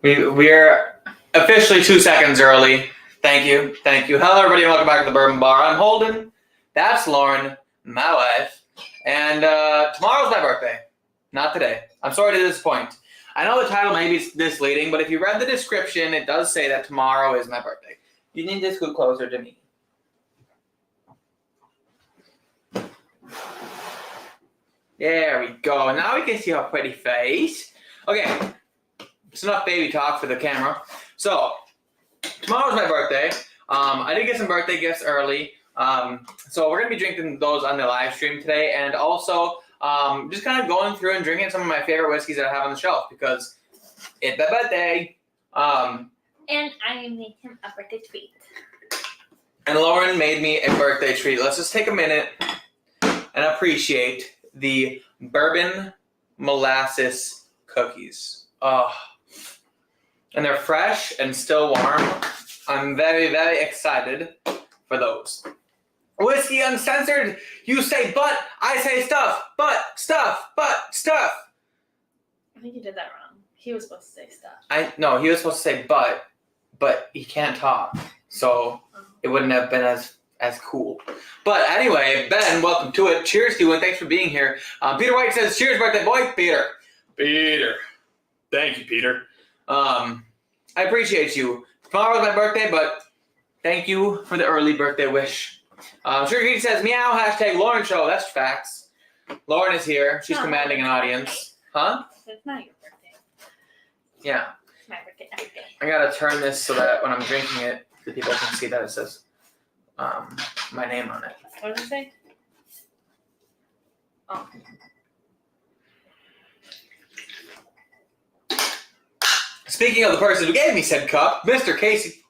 We're officially 2 seconds early. Thank you. Hello, everybody, and welcome back to the Bourbon Bar. I'm Holden. That's Lauren, my wife. And tomorrow's my birthday. Not today. I'm sorry to disappoint. I know the title may be misleading, but if you read the description, it does say that tomorrow is my birthday. You need to scoot closer to me. There we go. Now we can see her pretty face. Okay. It's enough baby talk for the camera. So, tomorrow's my birthday. I did get some birthday gifts early. So we're going to be drinking those on the live stream today. And also, just kind of going through and drinking some of my favorite whiskeys that I have on the shelf because it's my birthday. And I made him a birthday treat. And Lauren made me a birthday treat. Let's just take a minute and appreciate the bourbon molasses cookies. Oh. And they're fresh and still warm. I'm very, very excited for those. Whiskey Uncensored, you say but, I say stuff, but stuff. I think you did that wrong. He was supposed to say stuff. No, he was supposed to say but he can't talk. So it wouldn't have been as cool. But anyway, Ben, welcome to it. Cheers to you and thanks for being here. Peter White says, cheers, birthday boy. Peter. Thank you, Peter. I appreciate you. Tomorrow's my birthday, but thank you for the early birthday wish. Sugar Geek says, meow, hashtag Lauren Show. That's facts. Lauren is here. She's commanding an audience. Huh? It's not your birthday. Yeah. It's my birthday every day. I gotta turn this so that when I'm drinking it, the people can see that it says my name on it. What does it say? Oh. Speaking of the person who gave me said cup, Mr. Casey,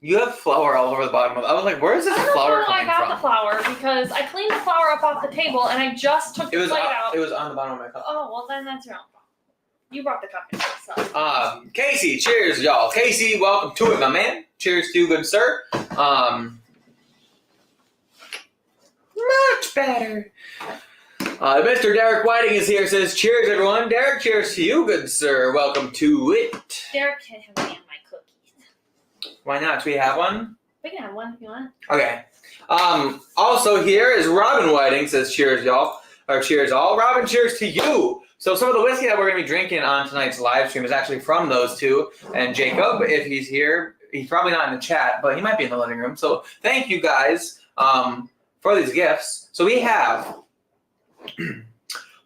you have flour all over the bottom of it. I was like, where is this flour coming from? I got the flour because I cleaned the flour up off the table and I just took the plate out. It was on the bottom of my cup. Oh, well then that's your own fault. You brought the cup in, so. Casey, cheers, y'all. Casey, welcome to it, my man. Cheers to you, good sir. Much better. Mr. Derek Whiting is here, says, cheers, everyone. Derek, cheers to you, good sir. Welcome to it. Derek can have me and my cookies. Why not? Do we have one? We can have one if you want. Okay. Also here is Robin Whiting, says, cheers, y'all. Or cheers, all. Robin, cheers to you. So some of the whiskey that we're going to be drinking on tonight's live stream is actually from those two. And Jacob, if he's here, he's probably not in the chat, but he might be in the living room. So thank you guys for these gifts. So we have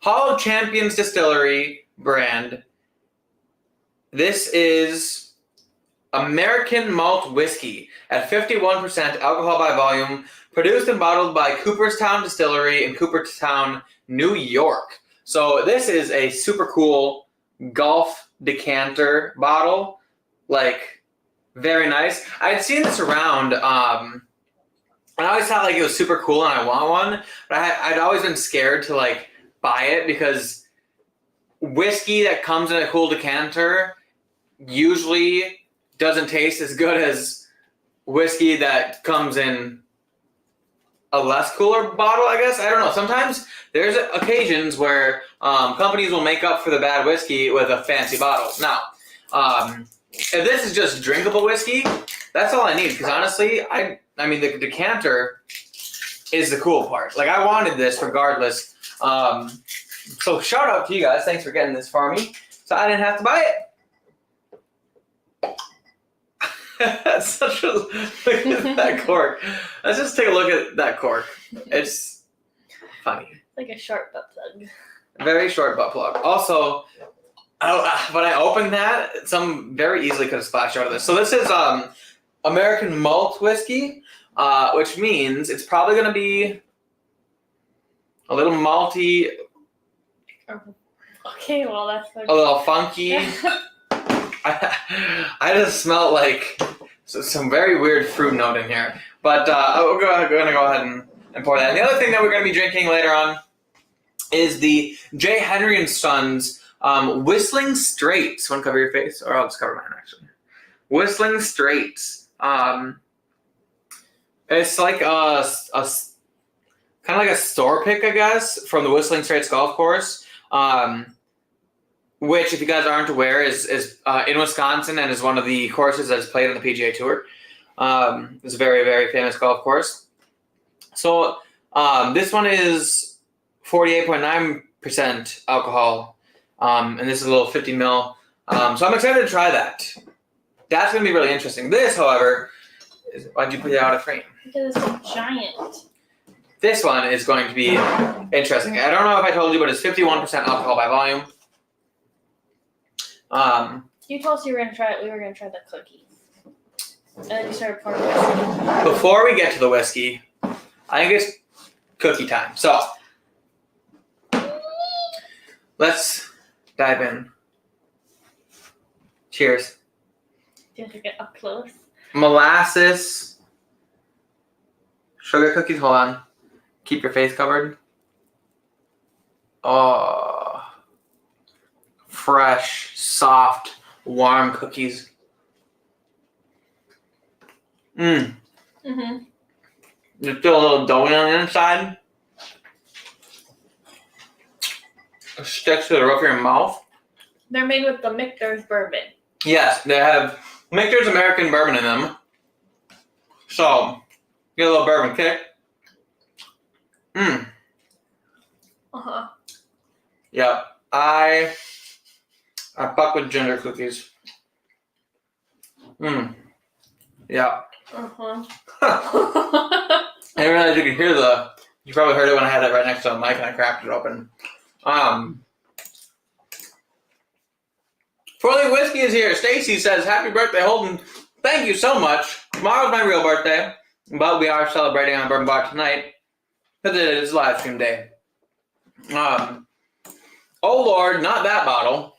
Hall of Champions Distillery brand. This is American malt whiskey at 51% alcohol by volume, produced and bottled by Cooperstown Distillery in Cooperstown, New York. So this is a super cool golf decanter bottle, like very nice. I'd seen this around, and I always thought like it was super cool and I want one, but I'd always been scared to like buy it because whiskey that comes in a cool decanter usually doesn't taste as good as whiskey that comes in a less cooler bottle, I guess. I don't know. Sometimes there's occasions where companies will make up for the bad whiskey with a fancy bottle. Now, if this is just drinkable whiskey, that's all I need. Because honestly, I mean, the decanter is the cool part. Like, I wanted this regardless. So shout out to you guys. Thanks for getting this for me. So I didn't have to buy it. That's such a look at that cork. Let's just take a look at that cork. It's funny. Like a short butt plug. Very short butt plug. Also, when I opened that, some very easily could have splashed out of this. So this is American malt whiskey, which means it's probably going to be a little malty. Okay, well that's a little funky. I just smelled like some very weird fruit note in here. But we're going to go ahead and pour that. And the other thing that we're going to be drinking later on is the J. Henry & Sons Whistling Straits. Want to cover your face? Or I'll just cover mine, actually. Whistling Straits. It's like a kind of like a store pick, I guess, from the Whistling Straits Golf Course. which, if you guys aren't aware, is in Wisconsin and is one of the courses that is played on the PGA Tour. It's a very, very famous golf course. So this one is 48.9% alcohol, and this is a little 50 ml. So I'm excited to try that. That's going to be really interesting. This, however, why'd you put it out of frame? Because it's so giant. This one is going to be interesting. I don't know if I told you, but it's 51% alcohol by volume. You told us you were going to try it. We were going to try the cookies. And then you started pouring whiskey. Before we get to the whiskey, I think it's cookie time. So, let's dive in. Cheers. Do you have to get up close? Molasses. Sugar cookies. Hold on. Keep your face covered. Oh. Fresh, soft, warm cookies. Mm-hmm. There's still a little doughy on the inside. It sticks to the roof of your mouth. They're made with the Michter's bourbon. Yes, they have Michter's American bourbon in them. So, get a little bourbon kick. Uh-huh. Yeah, I fuck with ginger cookies. Yeah. Uh-huh. I didn't realize you could hear you probably heard it when I had it right next to the mic and I cracked it open. Four-Leaf Whiskey is here. Stacy says, happy birthday, Holden. Thank you so much. Tomorrow's my real birthday, but we are celebrating on Bourbon Bar tonight because it is live stream day. Oh Lord, not that bottle.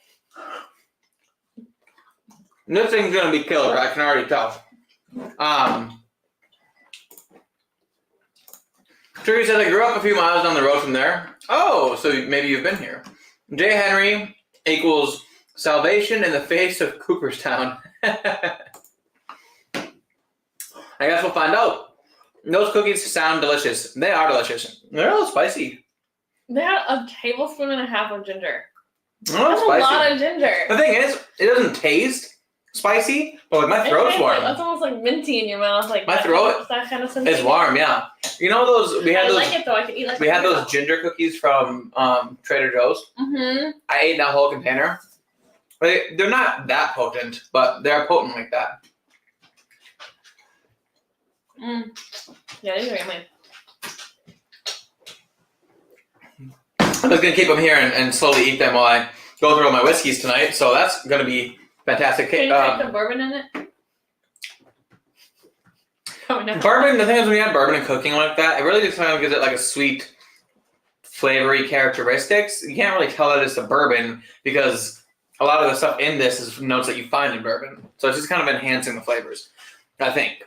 This thing's gonna be killer, I can already tell. Tree says, I grew up a few miles down the road from there. Oh, so maybe you've been here. J. Henry equals salvation in the face of Cooperstown. I guess we'll find out. Those cookies sound delicious. They are delicious. They're a little spicy. They had a tablespoon and a half of ginger. That's a lot of ginger. The thing is, it doesn't taste spicy, but my throat's warm. That's almost like minty in your mouth. Like my throat that kind of sensation. is warm, yeah. You know those we had I those like it though. I could eat like we had those ginger cookies from Trader Joe's. Mm-hmm. I ate that whole container. They're not that potent, but they're potent like that. Yeah, these are yummy. I'm just gonna keep them here and slowly eat them while I go through all my whiskeys tonight. So that's gonna be fantastic. Can you take the bourbon in it? Bourbon. The thing is, when you add bourbon and cooking like that, it really just kind of gives it like a sweet, flavory characteristics. You can't really tell that it's a bourbon because a lot of the stuff in this is notes that you find in bourbon. So it's just kind of enhancing the flavors, I think.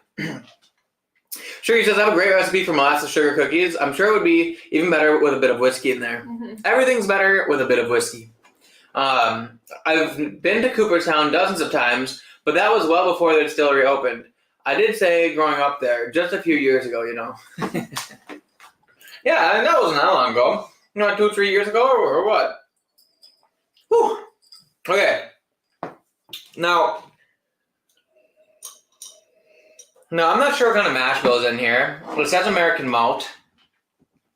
Sure, says, I have a great recipe for molasses sugar cookies. I'm sure it would be even better with a bit of whiskey in there. Mm-hmm. Everything's better with a bit of whiskey. I've been to Cooperstown dozens of times, but that was well before the distillery opened. I did say growing up there just a few years ago, you know. Yeah, that wasn't that long ago. You know, 2 or 3 years ago or what? Whew. Okay. Now, I'm not sure what kind of mash bill is in here. It says American malt.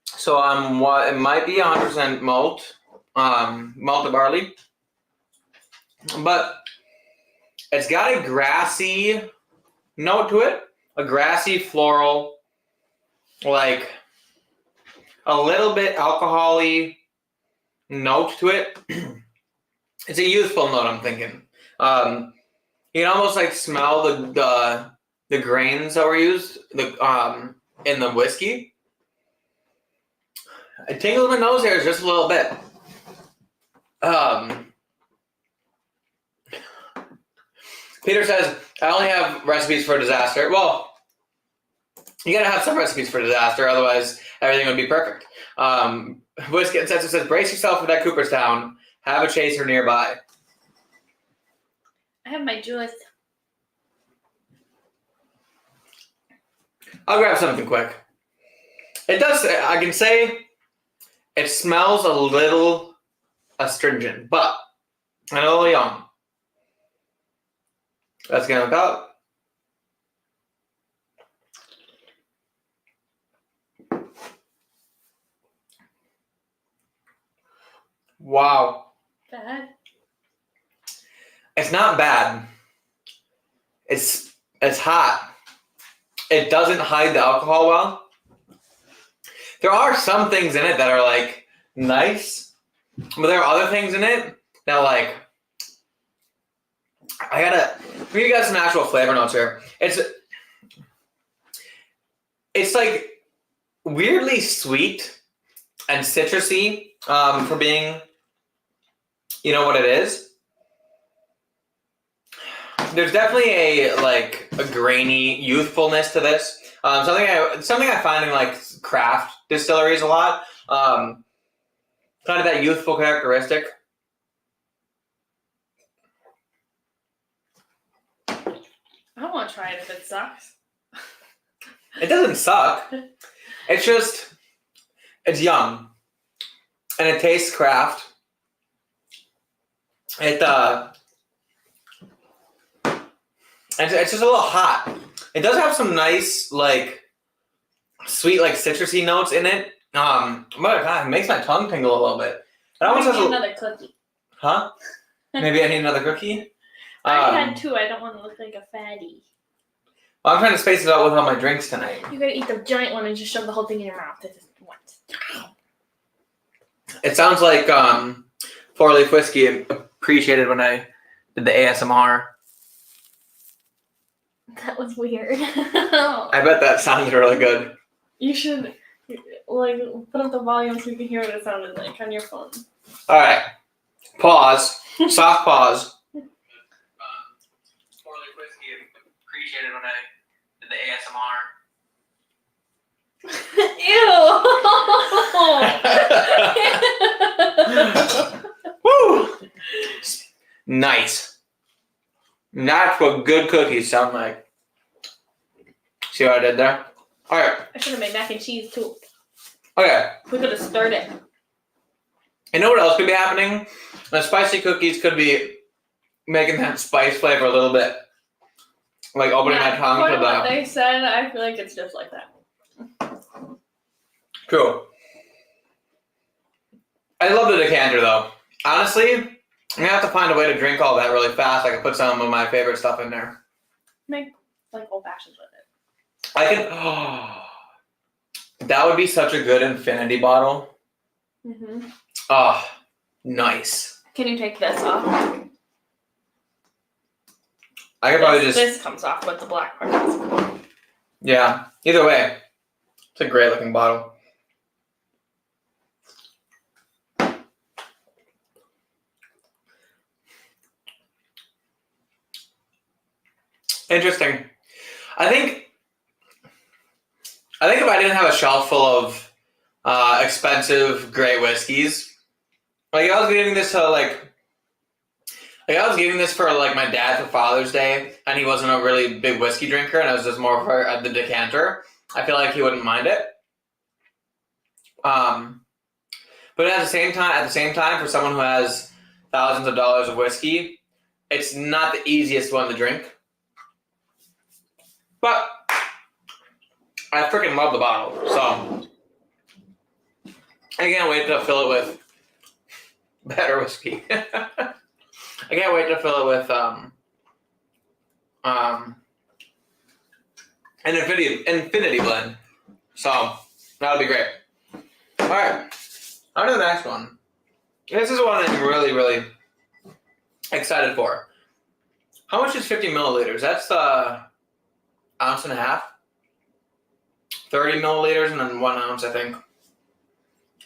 So it might be 100% malt, malted barley. But it's got a grassy note to it. A grassy floral, like a little bit alcohol-y note to it. It's a youthful note, I'm thinking. You can almost like smell the grains that were used in the whiskey. It tingles my nose hairs just a little bit. Peter says, I only have recipes for disaster. Well, you gotta have some recipes for disaster, otherwise everything would be perfect. Whiskey and Setzer says, brace yourself for that Cooperstown. Have a chaser nearby. I have my juice. I'll grab something quick. It does, I can say, it smells a little astringent, but and a little young. Let's get it out. Wow. Bad. It's not bad. It's hot. It doesn't hide the alcohol well. There are some things in it that are like nice, but there are other things in it that like we got some actual flavor notes here. It's like weirdly sweet and citrusy for being, you know what it is. There's definitely a grainy youthfulness to this. Something I find in like craft distilleries a lot. Kind of that youthful characteristic. I want to try it if it sucks. It doesn't suck. It's young, and it tastes craft. It's just a little hot. It does have some nice, like, sweet, like, citrusy notes in it. But God, it makes my tongue tingle a little bit. It almost has another cookie. Huh? Maybe I need another cookie? I already had 2. I don't want to look like a fatty. Well, I'm trying to space it out with all my drinks tonight. You gotta eat the giant one and just shove the whole thing in your mouth. This is what. It sounds like 4-leaf whiskey appreciated when I did the ASMR. That was weird. I bet that sounded really good. You should like put up the volume so you can hear what it sounded like on your phone. All right. Pause. Soft pause. 4-leaf whiskey appreciated when I did the ASMR. Ew. Woo! Nice. That's what good cookies sound like. See what I did there? All right. I should have made mac and cheese too. Okay. We could have stirred it. You know what else could be happening? The spicy cookies could be making that spice flavor a little bit, like opening my tongue to what they said, I feel like it's just like that. True. I love the decanter though. Honestly, I'm gonna have to find a way to drink all that really fast. I can put some of my favorite stuff in there. Make like old fashions with it. I can. Oh, that would be such a good infinity bottle. Mm-hmm. Oh, nice. Can you take this off? I could probably just. This comes off, but the black part doesn't. Yeah. Either way, it's a great looking bottle. Interesting. I think if I didn't have a shelf full of expensive great whiskeys, like I was getting this to like I was getting this for like my dad for Father's Day, and he wasn't a really big whiskey drinker, and it was just more for the decanter. I feel like he wouldn't mind it. But at the same time, for someone who has thousands of dollars of whiskey, it's not the easiest one to drink. But I freaking love the bottle, so I can't wait to fill it with better whiskey. I can't wait to fill it with an infinity blend. So that'll be great. All right, on to the next one. This is one I'm really, really excited for. How much is 50 milliliters? That's ounce and a half. 30 milliliters and then 1 ounce, I think.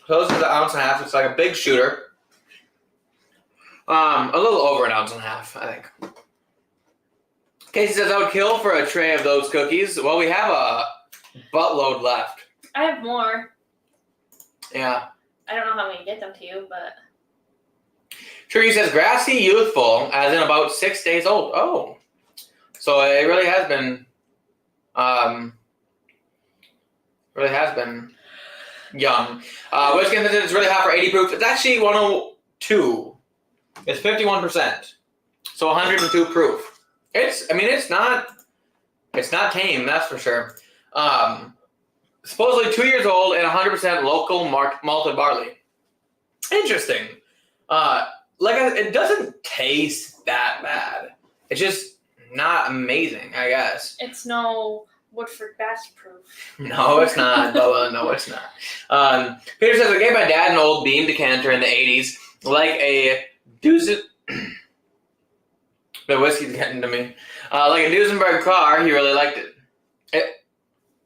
So this is an ounce and a half. It's like a big shooter. A little over an ounce and a half, I think. Casey says I would kill for a tray of those cookies. Well, we have a buttload left. I have more. Yeah. I don't know how I'm going to get them to you, but... Tree says grassy, youthful, as in about 6 days old. Oh. So it really has been... young. Whiskey says it's really hot for 80 proof. It's actually 102. It's 51%. So 102 proof. It's not tame, that's for sure. Supposedly 2 years old and 100% local malted barley. Interesting. It doesn't taste that bad. It's just not amazing, I guess. It's no Woodford batch proof. No, it's not, Bubba. No, it's not. Peter says, I gave my dad an old Beam decanter in the 80s, like a Duesenberg. The whiskey's getting to me. Like a Duesenberg car, he really liked it.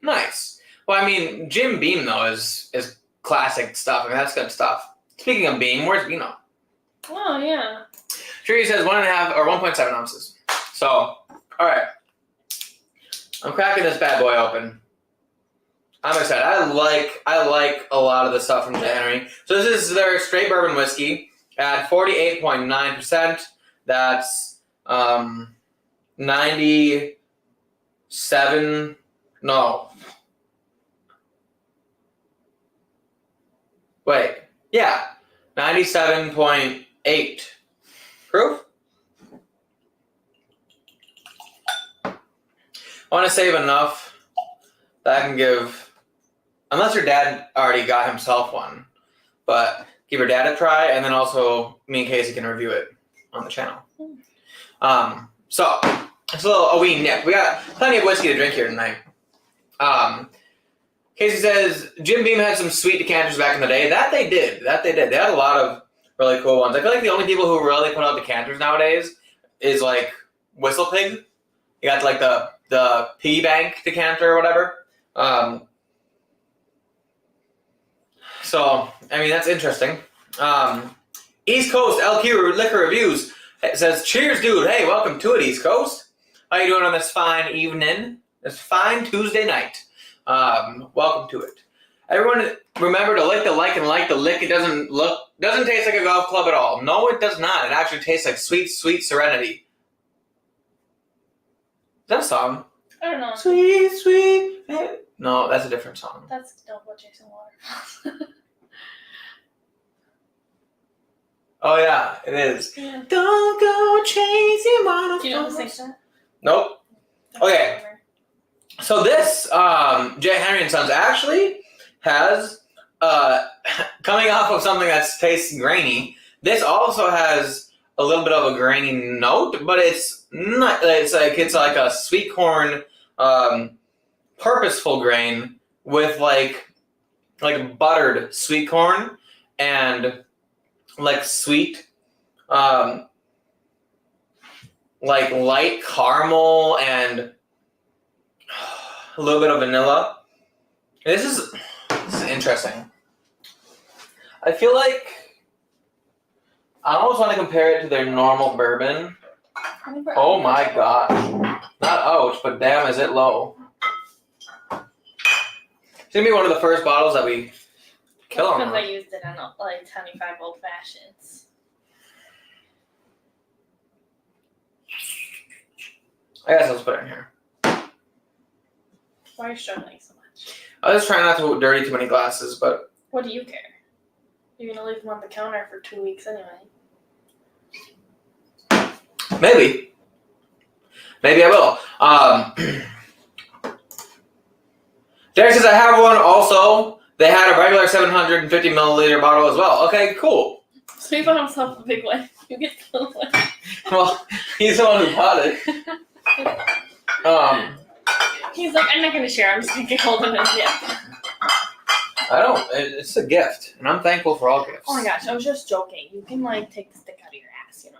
Nice. Well, I mean, Jim Beam, though, is classic stuff. I mean, that's good stuff. Speaking of Beam, where's Beano? Oh, yeah. Tree says 1.5 or 1.7 ounces. So, all right. I'm cracking this bad boy open. I'm excited. I like a lot of the stuff from J. Henry. So this is their straight bourbon whiskey at 48.9%. That's 97. No. Wait. Yeah. 97.8 proof. I want to save enough that I can give, unless your dad already got himself one, but give your dad a try, and then also me and Casey can review it on the channel. So it's a wee nip. We got plenty of whiskey to drink here tonight. Casey says Jim Beam had some sweet decanters back in the day. That they did. They had a lot of really cool ones. I feel like the only people who really put out decanters nowadays is like Whistle Pig. You got like the piggy bank decanter or whatever. So I mean that's interesting. East Coast LQ Liquor Reviews says, "Cheers, dude. Hey, welcome to it, East Coast. How you doing on this fine evening? This fine Tuesday night. Welcome to it. Everyone, remember to lick the like and like the lick. It doesn't taste like a golf club at all. No, it does not. It actually tastes like sweet, sweet serenity." Is that a song? I don't know. Sweet, sweet. No, that's a different song. That's Don't Go Chasing Waterfalls. Oh yeah, it is. Yeah. Don't go chasing waterfalls. Do you know who sings that? Nope. Okay. So this J. Henry and Sons actually has coming off of something that tastes grainy. This also has a little bit of a grainy note, but it's not. It's like a sweet corn, purposeful grain with like buttered sweet corn and like sweet, like light caramel and a little bit of vanilla. This is interesting. I feel like I almost want to compare it to their normal bourbon. Oh my gosh. Not ouch, but damn is it low. It's going to be one of the first bottles that we kill on. Because I used it on like 25 old fashions. I guess let's put it in here. Why are you struggling so much? I was trying not to dirty too many glasses, but What do you care? You're going to leave them on the counter for 2 weeks anyway. maybe I will. Derek says I have one also. They had a regular 750 milliliter bottle as well. Okay, cool. So he bought himself a big one. You get the little one. Well, he's the one who bought it. He's like, I'm not going to share. I'm just going to get hold of it. Yeah. It's a gift, and I'm thankful for all gifts. Oh my gosh, I was just joking. You can like take the stick out of your ass, you know.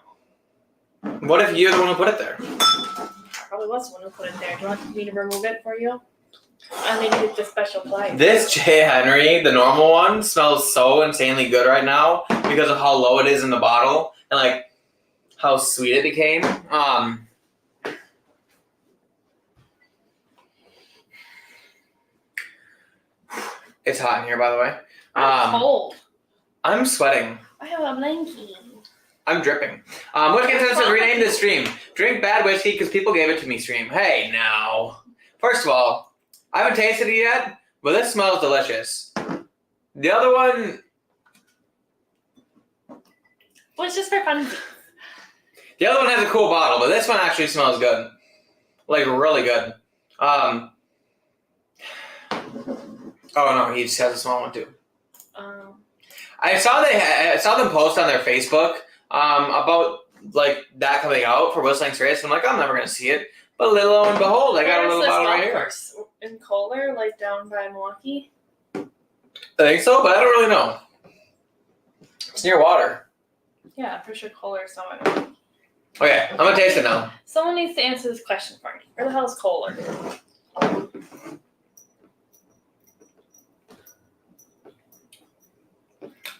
What if you're the one who put it there? I probably was the one who put it there. Do you want me to remove it for you? I need to get the special pliers. This J. Henry, the normal one, smells so insanely good right now because of how low it is in the bottle and like how sweet it became. It's hot in here, by the way. I'm cold. I'm sweating. I have a blankie. I'm dripping. Whiskey says rename this stream. Drink bad whiskey because people gave it to me stream. Hey, now. First of all, I haven't tasted it yet, but this smells delicious. The other one... Well, it's just for fun. The other one has a cool bottle, but this one actually smells good. Like, really good. Oh, no, he just has a small one, too. I saw them post on their Facebook about, like, that coming out for Whistling Straits. I'm like, I'm never going to see it. But lo and behold, I got a little bottle right here. In Kohler, like down by Milwaukee? I think so, but I don't really know. It's near water. Yeah, I'm pretty sure Kohler is somewhere. Okay, I'm going to taste it now. Someone needs to answer this question for me. Where the hell is Kohler?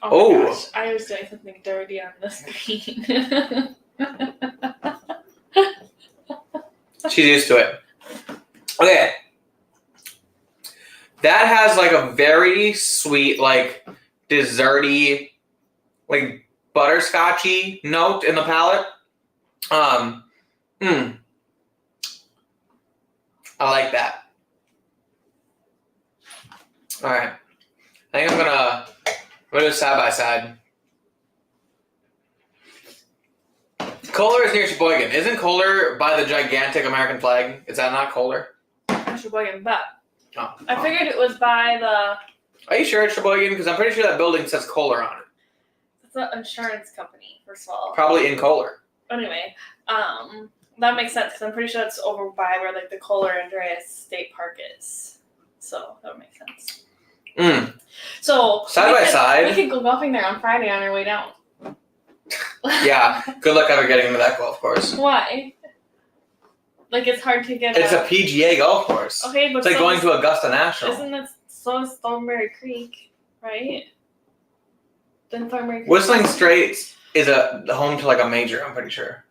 Oh my gosh, I was doing something dirty on the screen. She's used to it. Okay. That has like a very sweet, like desserty, like butterscotchy note in the palate. I like that. All right. I think I'm gonna do side by side. Kohler is near Sheboygan. Isn't Kohler by the gigantic American flag? Is that not Kohler? Sheboygan, but Oh. I figured it was by the. Are you sure it's Sheboygan? Because I'm pretty sure that building says Kohler on it. It's an insurance company, first of all. Probably in Kohler. Anyway, that makes sense because I'm pretty sure that's over by where like the Kohler Andreas State Park is. So that would make sense. So side by side, we could go golfing there on Friday on our way down. Yeah. Good luck ever getting into that golf course. Why? Like it's hard to get. It's a PGA golf course. Okay, but it's like going to Augusta National. Isn't that so is Thornberry Creek, right? Then Thornberry Creek. Whistling Straits is the home to like a major. I'm pretty sure.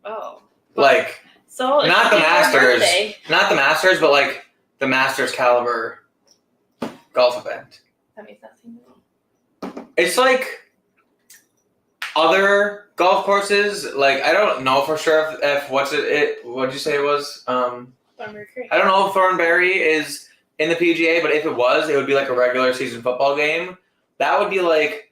Oh. Like. So not the Masters, but like the Masters caliber golf event. That makes sense. It's like other golf courses. Like I don't know for sure if what did you say it was? Thornberry Creek. I don't know if Thornberry is in the PGA, but if it was, it would be like a regular season football game. That would be like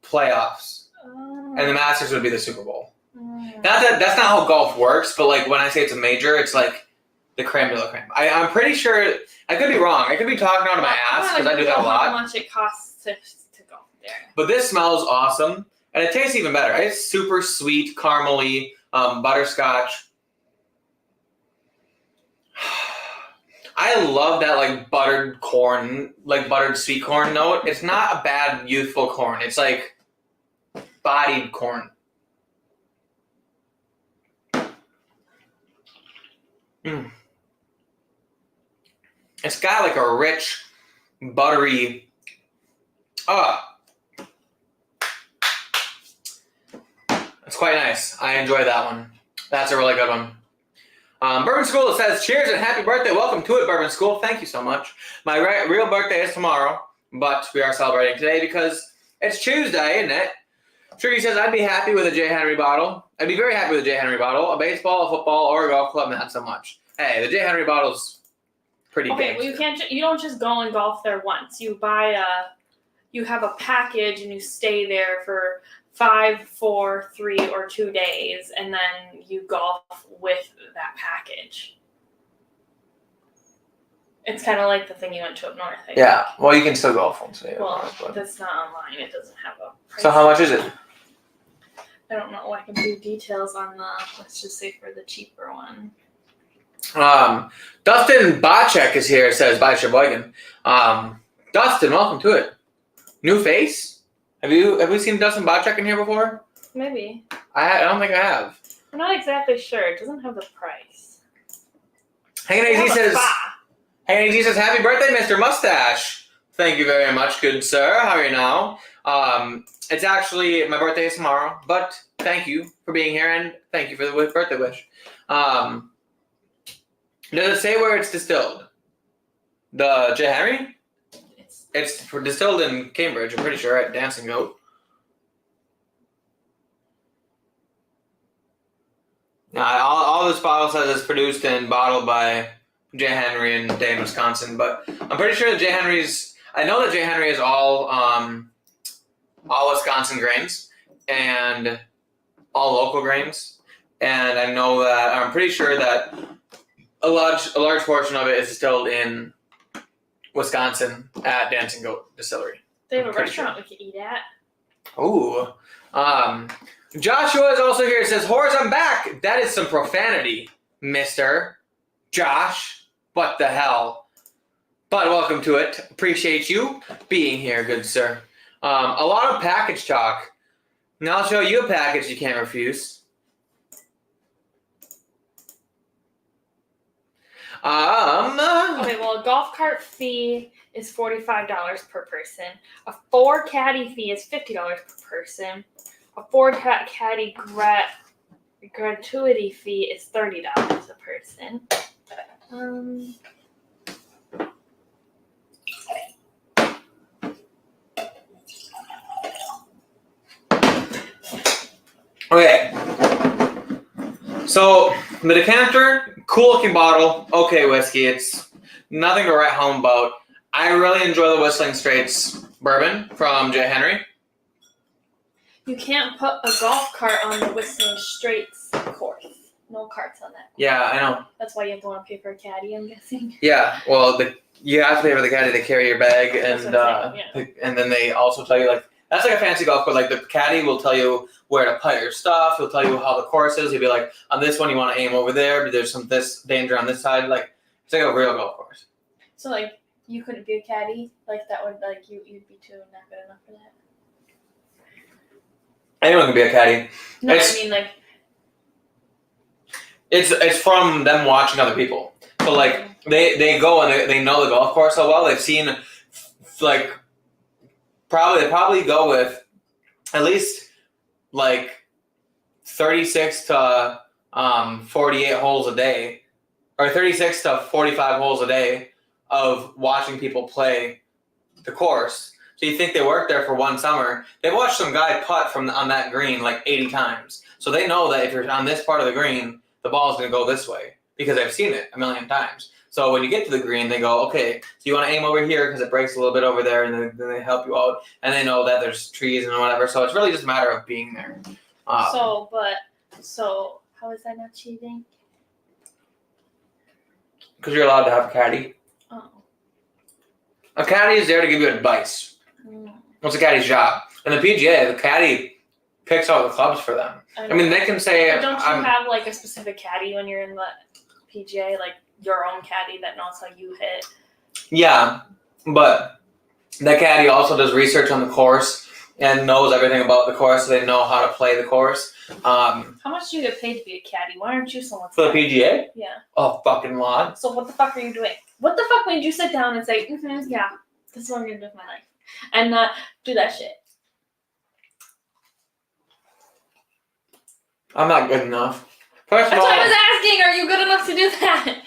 playoffs, and the Masters would be the Super Bowl. Not that that's not how golf works, but like when I say it's a major, it's like the creme de la creme. I'm pretty sure. I could be wrong. I could be talking out of my ass because I do that a lot. How much it costs to go there? But this smells awesome, and it tastes even better. It's super sweet, caramely, butterscotch. I love that like buttered corn, like buttered sweet corn note. It's not a bad youthful corn. It's like bodied corn. It's got like a rich, buttery. It's quite nice. I enjoy that one. That's a really good one. Bourbon School says, cheers and happy birthday. Welcome to it, Bourbon School. Thank you so much. My real birthday is tomorrow, but we are celebrating today because it's Tuesday, isn't it? Trudy says, I'd be happy with a J. Henry bottle. I'd be very happy with a J. Henry bottle. A baseball, a football, or a golf club, not so much. Hey, the J. Henry bottle's pretty Okay, gangster. well you don't just go and golf there once. You have a package and you stay there for 5, 4, 3, or 2 days, and then you golf with that package. It's kind of like the thing you went to up north. I Yeah, think. well, you can still golf once. Well, that's not online. It doesn't have a price. So how much is it? I don't know. I can do details on let's just say for the cheaper one. Dustin Bacek is here, says by Sheboygan. Dustin, welcome to it. New face? Have we seen Dustin Bacek in here before? Maybe. I don't think I have. I'm not exactly sure. It doesn't have the price. Hanging AZ says, happy birthday, Mr. Mustache. Thank you very much, good sir. How are you now? It's actually, my birthday is tomorrow, but thank you for being here and thank you for the birthday wish. Does it say where it's distilled? The J. Henry? It's distilled in Cambridge, I'm pretty sure, at Dancing Goat. All this bottle says it's produced and bottled by J. Henry in Dane, Wisconsin, but I'm pretty sure that J. Henry's... I know that J. Henry is all Wisconsin grains, and all local grains. And I know that I'm pretty sure that a large portion of it is distilled in Wisconsin at Dancing Goat Distillery. They have a Pretty restaurant we could eat at. Ooh. Joshua is also here. It says, Horace, I'm back. That is some profanity, Mr. Josh. What the hell? But welcome to it. Appreciate you being here, good sir. A lot of package talk. Now I'll show you a package you can't refuse. Okay, well, a golf cart fee is $45 per person. A 4 caddy fee is $50 per person. A 4 caddy gratuity fee is $30 a person. Okay. So, the decanter, cool looking bottle, okay whiskey. It's nothing to write home about. I really enjoy the Whistling Straits bourbon from J. Henry. You can't put a golf cart on the Whistling Straits course. No carts on that. Yeah, I know. That's why you have to want to pay for a caddy, I'm guessing. Yeah, well, you have to pay for the caddy to carry your bag, and and then they also tell you, like, that's like a fancy golf course. Like, the caddy will tell you where to put your stuff. He'll tell you how the course is. He'll be like, on this one, you want to aim over there, but there's this danger on this side. Like, it's like a real golf course. So, like, you couldn't be a caddy? Like, that would, like, you'd be too not good enough for that? Anyone can be a caddy. No, I mean, like... It's from them watching other people. So, like, they go and they know the golf course so well. They've seen, like, they probably go with at least, like, 36 to 48 holes a day, or 36 to 45 holes a day of watching people play the course. So you think they worked there for one summer. They've watched some guy putt on that green like 80 times. So they know that if you're on this part of the green, the ball is going to go this way because I've seen it a million times. So when you get to the green, they go, okay, so you want to aim over here because it breaks a little bit over there, and then they help you out. And they know that there's trees and whatever. So it's really just a matter of being there. So how is that not cheating? Because you're allowed to have a caddy. Oh. A caddy is there to give you advice. What's a caddy's job? And the PGA, the caddy picks out the clubs for them. I mean, they can say... But don't you have, like, a specific caddy when you're in the PGA? Like, your own caddy that knows how you hit? Yeah, but the caddy also does research on the course and knows everything about the course, so they know how to play the course. How much do you get paid to be a caddy? Why aren't you someone's For the PGA? Yeah. Oh, fucking lot. So what the fuck are you doing? What the fuck made you sit down and say, yeah, this is what I'm going to do with my life? And not do that shit. I'm not good enough. First That's of all, what I was asking. Are you good enough to do that?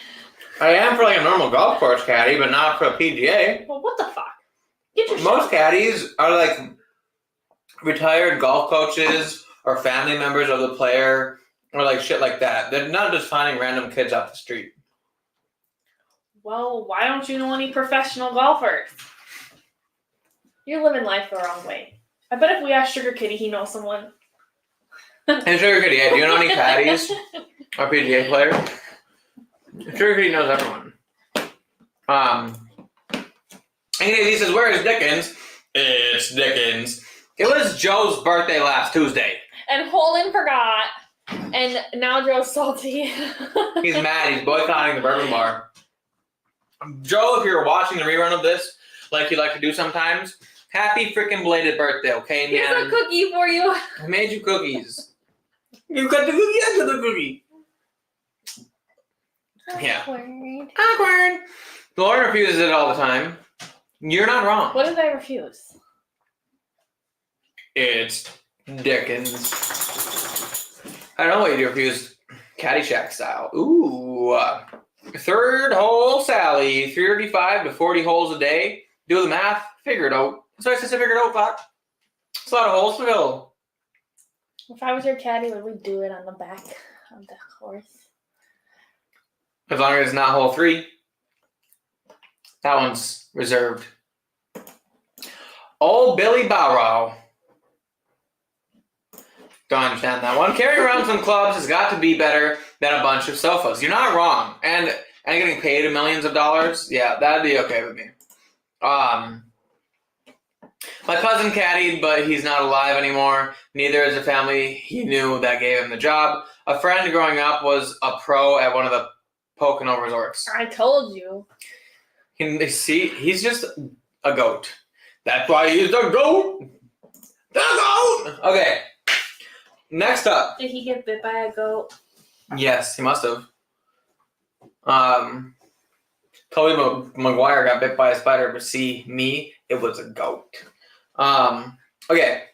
I am for like a normal golf course caddy, but not for a PGA. Well, what the fuck? Get your Most caddies are like retired golf coaches or family members of the player or like shit like that. They're not just finding random kids off the street. Well, why don't you know any professional golfers? You're living life the wrong way. I bet if we asked Sugar Kitty, he knows someone. Hey, Sugar Kitty, do you know any caddies or PGA players? Sugar Kitty knows everyone. He says, where is Dickens? It's Dickens. It was Joe's birthday last Tuesday. And Holden forgot. And now Joe's salty. He's mad. He's boycotting the Bourbon Bar. Joe, if you're watching the rerun of this, like you like to do sometimes, happy freaking belated birthday, okay, man? Here's a cookie for you. I made you cookies. You got the cookie? I got the cookie. Yeah. Awkward. Lauren refuses it all the time. You're not wrong. What did I refuse? It's Dickens. I don't know what you refused. Caddyshack style. Ooh. Third hole Sally. 35 to 40 holes a day. Do the math. Figure it out. That's what I said, figure it out, Doc. It's a lot of holes to fill. If I was your caddy, would we do it on the back of the course? As long as it's not hole 3. That one's reserved. Old Billy Barrow. Don't understand that one. Carrying around some clubs has got to be better than a bunch of sofas. You're not wrong. And getting paid millions of dollars, yeah, that'd be okay with me. My cousin caddied, but he's not alive anymore. Neither is the family he knew that gave him the job. A friend growing up was a pro at one of the Pocono resorts. I told you. See, he's just a goat. That's why he's the goat. The goat! Okay. Next up. Did he get bit by a goat? Yes, he must have. Tobey Maguire got bit by a spider, but see, me, it was a goat. Okay.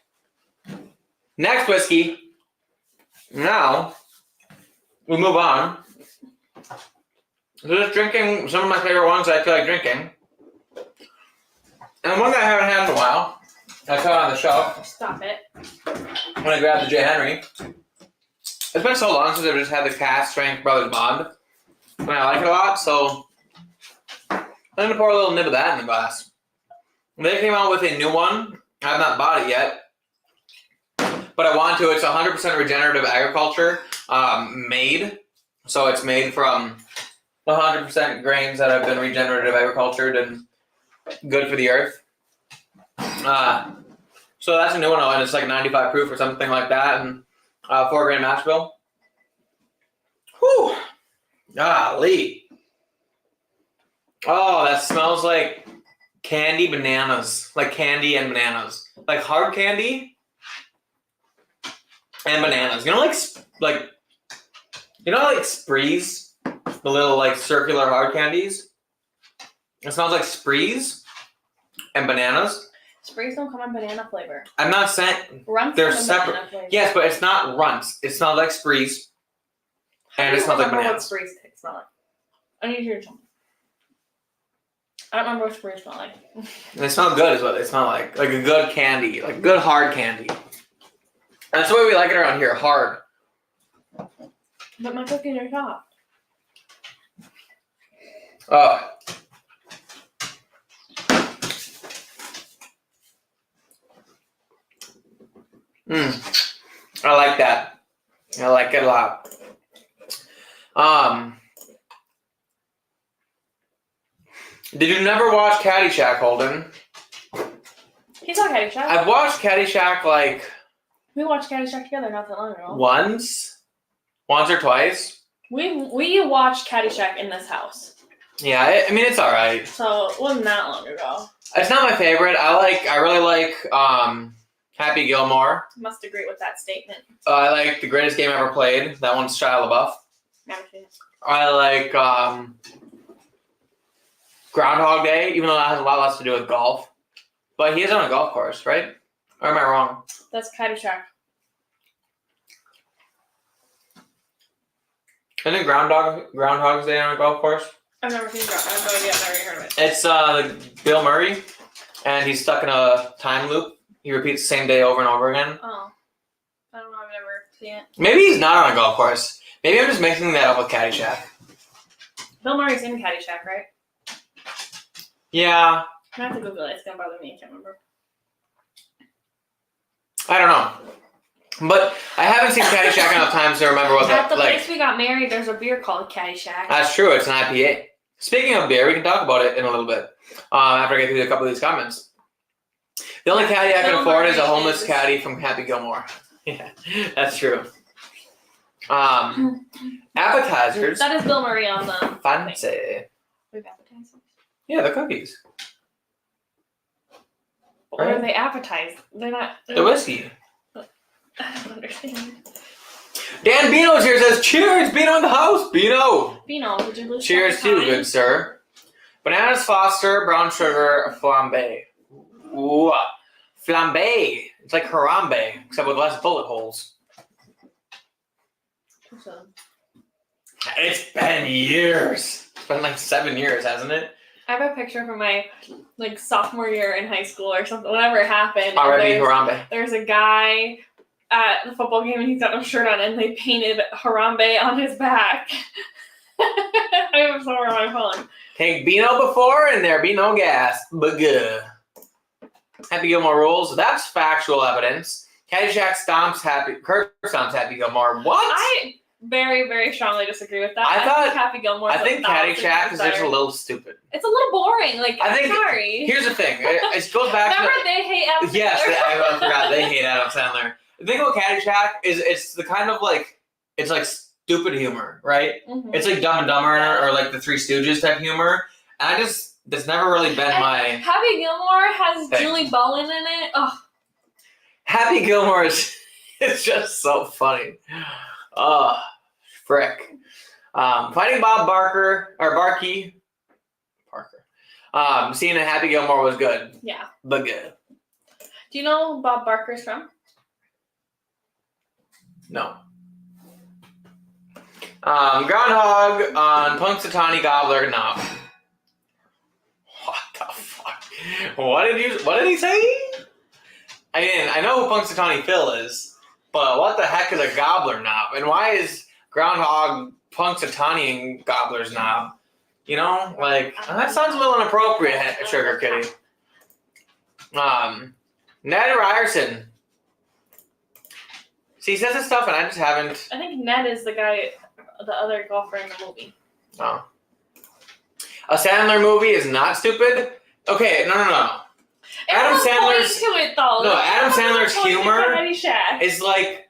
Next whiskey. Now, we move on. So just drinking some of my favorite ones that I feel like drinking. And one that I haven't had in a while. I saw it on the shelf. Stop it. When I grabbed the J. Henry. It's been so long since I've just had the Cask Strength Brothers Bond. And I like it a lot, so I'm going to pour a little nib of that in the glass. They came out with a new one. I have not bought it yet. But I want to. It's 100% regenerative agriculture made. So it's made from 100% grains that have been regenerative agricultured and good for the earth. So that's a new one, and it's like 95 proof or something like that, and 4 grain mash bill. Whew! Golly. Oh, that smells like candy bananas. Like candy and bananas. Like hard candy and bananas. You know, like Sprees? The little, like, circular hard candies? It smells like Sprees and bananas. Sprees don't come in banana flavor. I'm not saying Runts they're come in separate. banana flavor. Yes, but it's not runts. It smells like Sprees. And it smells like I don't remember bananas. what Sprees smell like. I need to hear something. I don't remember what Sprees smell like. They smell good is what they smell like. Like a good candy. Like good hard candy. That's the way we like it around here. Hard. But my cookies are soft. Oh. I like that. I like it a lot. Did you never watch Caddyshack, Holden? He saw Caddyshack. I've watched Caddyshack like We watched Caddyshack together not that long ago. once or twice. We watched Caddyshack in this house. Yeah, I mean it's all right. So it wasn't that long ago. It's not my favorite. I really like Happy Gilmore. Must agree with that statement. I like The Greatest Game Ever Played. That one's Shia LaBeouf. Never seen it. I like Groundhog Day, even though that has a lot less to do with golf. But he is on a golf course, right? Or am I wrong? That's Caddyshack. Isn't Groundhog's Day on a golf course? I've never seen Groundhog. I have no idea. I've never heard of it. It's Bill Murray, and he's stuck in a time loop. He repeats the same day over and over again. Oh. I don't know. I've never seen it. Maybe he's not on a golf course. Maybe I'm just mixing that up with Caddyshack. Bill Murray's in Caddyshack, right? Yeah. I have to Google it. It's going to bother me. I can't remember. I don't know. But I haven't seen Caddyshack enough times to remember what At that the place we got married, there's a beer called Caddyshack. That's true. It's an IPA. Speaking of beer, we can talk about it in a little bit after I get through a couple of these comments. The only caddy I can afford is a homeless caddy from Happy Gilmore. Yeah, that's true. Appetizers. That is Bill Murray on the Fancy. We have appetizers. Yeah, the cookies. What are they appetized? They're not. The whiskey. I don't understand. Dan Bino's here, says, cheers, Bino in the house. Bino, did you lose cheers to you, good sir. Bananas Foster, brown sugar, flambe. Ooh, flambe. It's like harambe, except with less bullet holes. So, It's been years. It's been like 7 years, hasn't it? I have a picture from my sophomore year in high school or something, whenever it happened. R.I.P. Harambe. There's a guy at the football game and he's got no shirt on and they painted Harambe on his back. I have somewhere on my phone. Take Beano before and there be no gas. But good. Happy Gilmore rules. That's factual evidence. Caddyshack curb stomps Happy Gilmore. What? I very, very strongly disagree with that. I think Happy Gilmore. I think Caddyshack is just a little stupid. It's a little boring. Like, I think, sorry. Here's the thing. It goes back Remember, to they hate Adam Sandler. Yes, I forgot. They hate Adam Sandler. The thing about Caddyshack is it's the kind of like, it's like stupid humor, right? Mm-hmm. It's like Dumb and Dumber or like the Three Stooges type humor. And that's never really been my... Happy Gilmore has thing. Julie Bowen in it. Oh. Happy Gilmore is it's just so funny. Oh, frick. Fighting Bob Barker, or Barker. Seeing a Happy Gilmore was good. Yeah. But good. Do you know who Bob Barker's from? No. Groundhog on Punxsutawney Gobbler Knob. What the fuck? What did he say? I know who Punxsutawney Phil is, but what the heck is a gobbler knob? And why is Groundhog Punxsutawney Gobbler's knob? You know, like, that sounds a little inappropriate, Sugar Kitty. Ned Ryerson. See, he says this stuff and I just haven't. I think Ned is the guy, the other golfer in the movie. Oh. A Sandler movie is not stupid? Okay, no. Adam Sandler's to it though. No, Adam Sandler's humor Caddyshack. is like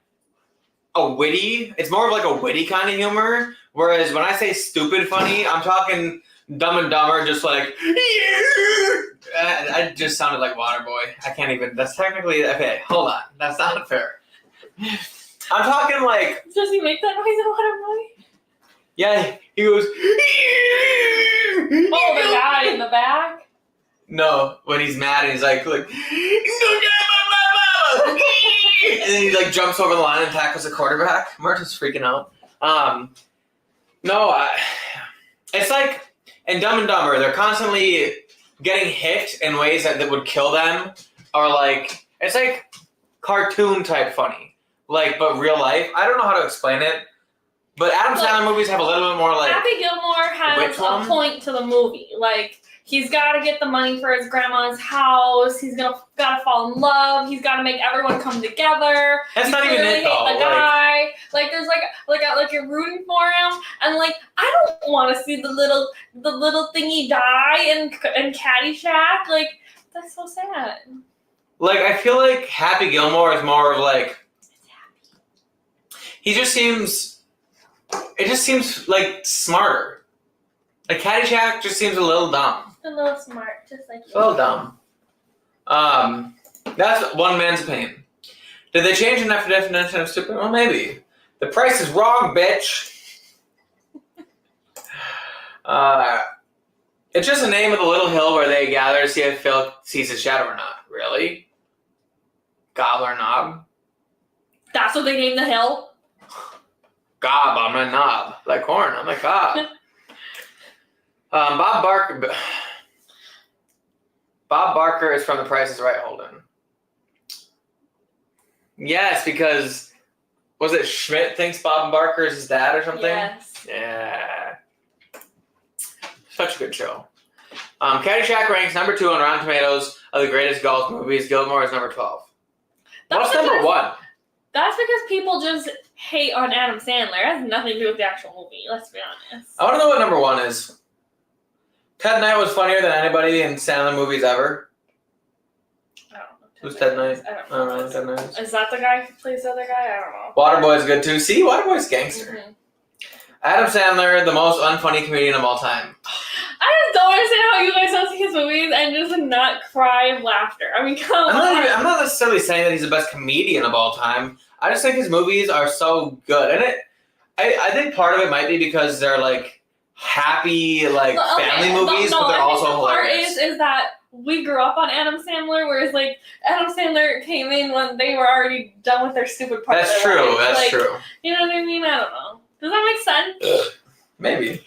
a witty. It's more of like a witty kind of humor. Whereas when I say stupid funny, I'm talking Dumb and Dumber, just like. I just sounded like Waterboy. I can't even. That's technically okay. Hold on, that's not fair. I'm talking like. Does he make that noise in Waterboy? Yeah, he goes. Oh, the guy in the back. No, when he's mad and he's like, and then he like jumps over the line and tackles the quarterback. Marta's freaking out. It's like in Dumb and Dumber, they're constantly getting hit in ways that would kill them, or like it's like cartoon type funny, like but real life. I don't know how to explain it, but Adam Sandler movies have a little bit more like. Happy Gilmore has a point to the movie, like. He's got to get the money for his grandma's house. He's got to fall in love. He's got to make everyone come together. That's not even it though. The guy, like there's like you're rooting for him, and like I don't want to see the little thingy die in Caddyshack. Like that's so sad. Like I feel like Happy Gilmore is more of like. He just seems. It just seems like smarter. Like Caddyshack just seems a little dumb. A little smart, just like you. A little dumb. That's one man's opinion. Did they change the definition of stupid? Well, maybe. The price is wrong, bitch. It's just the name of the little hill where they gather to see if Phil sees his shadow or not. Really? Gobbler Knob? That's what they named the hill? Gob, I'm a knob. Like corn, I'm a gob. Bob Barker is from The Price is Right, Holden. Yes, because was it Schmidt thinks Bob Barker is his dad or something? Yes. Yeah. Such a good show. Caddyshack ranks number 2 on Rotten Tomatoes of the greatest golf movies. Gilmore is number 12. What's number 1? That's because people just hate on Adam Sandler. It has nothing to do with the actual movie, let's be honest. I want to know what number 1 is. Ted Knight was funnier than anybody in Sandler movies ever. I don't know. Who's Ted Knight? I don't know. Ted Knight. Is that the guy who plays the other guy? I don't know. Waterboy's good too. See, Waterboy's gangster. Mm-hmm. Adam Sandler, the most unfunny comedian of all time. I just don't understand how you guys don't see his movies and just not cry of laughter. I mean, come on. I'm not necessarily saying that he's the best comedian of all time. I just think his movies are so good. And I think part of it might be because they're like happy, like family movies, but they're also hilarious. Part is that we grew up on Adam Sandler, whereas like Adam Sandler came in when they were already done with their stupid part. That's true. That's like, true. You know what I mean? I don't know. Does that make sense? Maybe.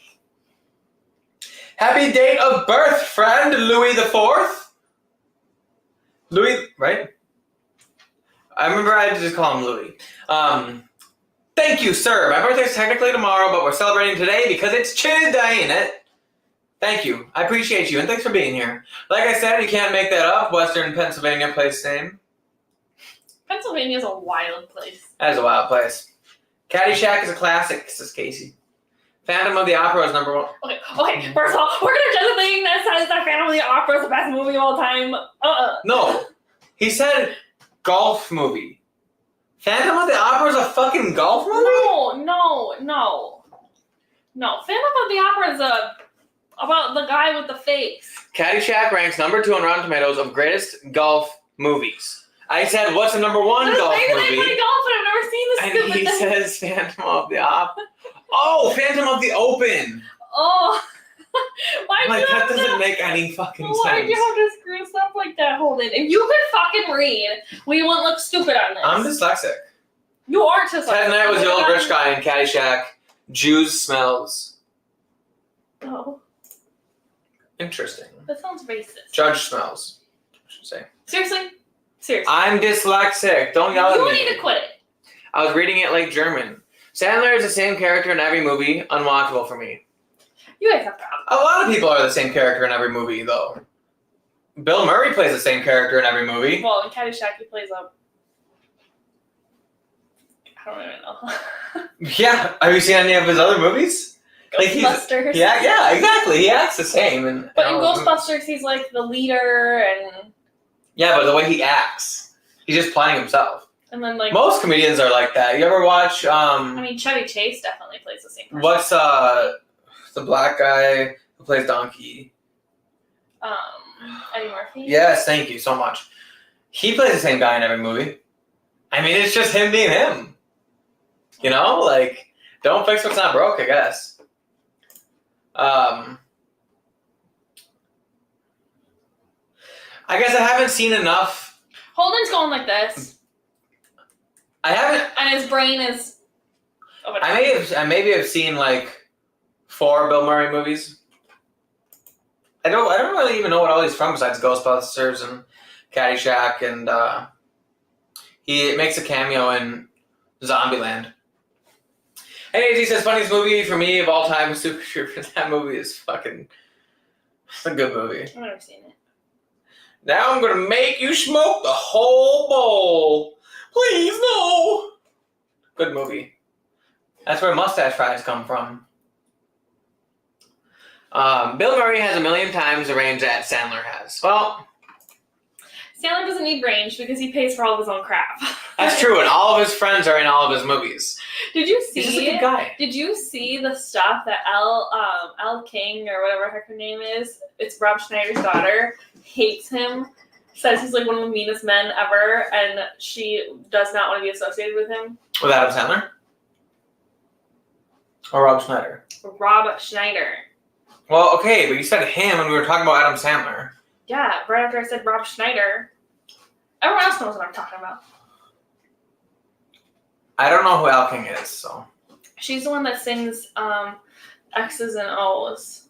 Happy date of birth, friend, Louis the Fourth. Louis, right? I remember I had to just call him Louis. Thank you, sir. My birthday's technically tomorrow, but we're celebrating today because it's Tuesday, ain't it? Thank you. I appreciate you, and thanks for being here. Like I said, you can't make that up. Western Pennsylvania place name. Pennsylvania is a wild place. That is a wild place. Caddyshack is a classic, says Casey. Phantom of the Opera is number 1. Okay. First of all, we're gonna judge a thing that says that Phantom of the Opera is the best movie of all time. No, he said golf movie. Phantom of the Opera is a fucking golf movie? No. Phantom of the Opera is about the guy with the face. Caddyshack ranks number 2 on Rotten Tomatoes of greatest golf movies. I said, what's the number 1 golf Maybe movie? they play golf, and I've never seen this And stupid he thing. says Phantom of the Opera. Oh, Phantom of the Open. Oh, why'd Like, you that have doesn't to? make any fucking Why'd sense. you have to screw stuff like that, Holden? If you could fucking read, we wouldn't look stupid on this. I'm dyslexic. You aren't just Ted Knight was the old rich guy in Caddyshack. Jews smells. Oh, Interesting. that sounds racist. Judge smells, I should say. Seriously? I'm dyslexic. Don't yell at me. You need to quit it. I was reading it like German. Sandler is the same character in every movie. Unwatchable for me. You guys have problems. A lot of people are the same character in every movie, though. Bill Murray plays the same character in every movie. Well, in Caddyshack, he plays a... I don't even know. Yeah. Have you seen any of his other movies? Like Ghostbusters. Yeah, exactly. He acts the same. But in Ghostbusters, he's like the leader, and Yeah, but the way he acts, he's just playing himself. then like... Most comedians are like that. You ever watch, I mean, Chevy Chase definitely plays the same person. what's, the black guy who plays Donkey? Eddie Murphy? Yes, thank you so much. He plays the same guy in every movie. I mean, it's just him being him. You know? Like, don't fix what's not broke, I guess. I guess I haven't seen enough. Holden's going like this, I haven't. and his brain is... Oh, I maybe have seen like 4 Bill Murray movies. I don't really even know what all he's from besides Ghostbusters and Caddyshack, and he makes a cameo in Zombieland. Anyways, he says funniest movie for me of all time is Super Troopers. That movie is fucking... It's a good movie. I've never seen it. Now I'm gonna make you smoke the whole bowl. Please, no. Good movie. That's where mustache fries come from. Bill Murray has 1 million times the range that Sandler has. Well, Sandler doesn't need range because he pays for all of his own crap. that's true, and all of his friends are in all of his movies. Did you see? He's just a good guy. Did you see the stuff that Elle King or whatever her name is? It's Rob Schneider's daughter. Hates him. Says he's like one of the meanest men ever, and she does not want to be associated with him. With Adam Sandler? Or Rob Schneider? Rob Schneider. Well, okay, but you said him and we were talking about Adam Sandler. Yeah, right after I said Rob Schneider. Everyone else knows what I'm talking about. I don't know who Al King is, so. She's the one that sings X's and O's.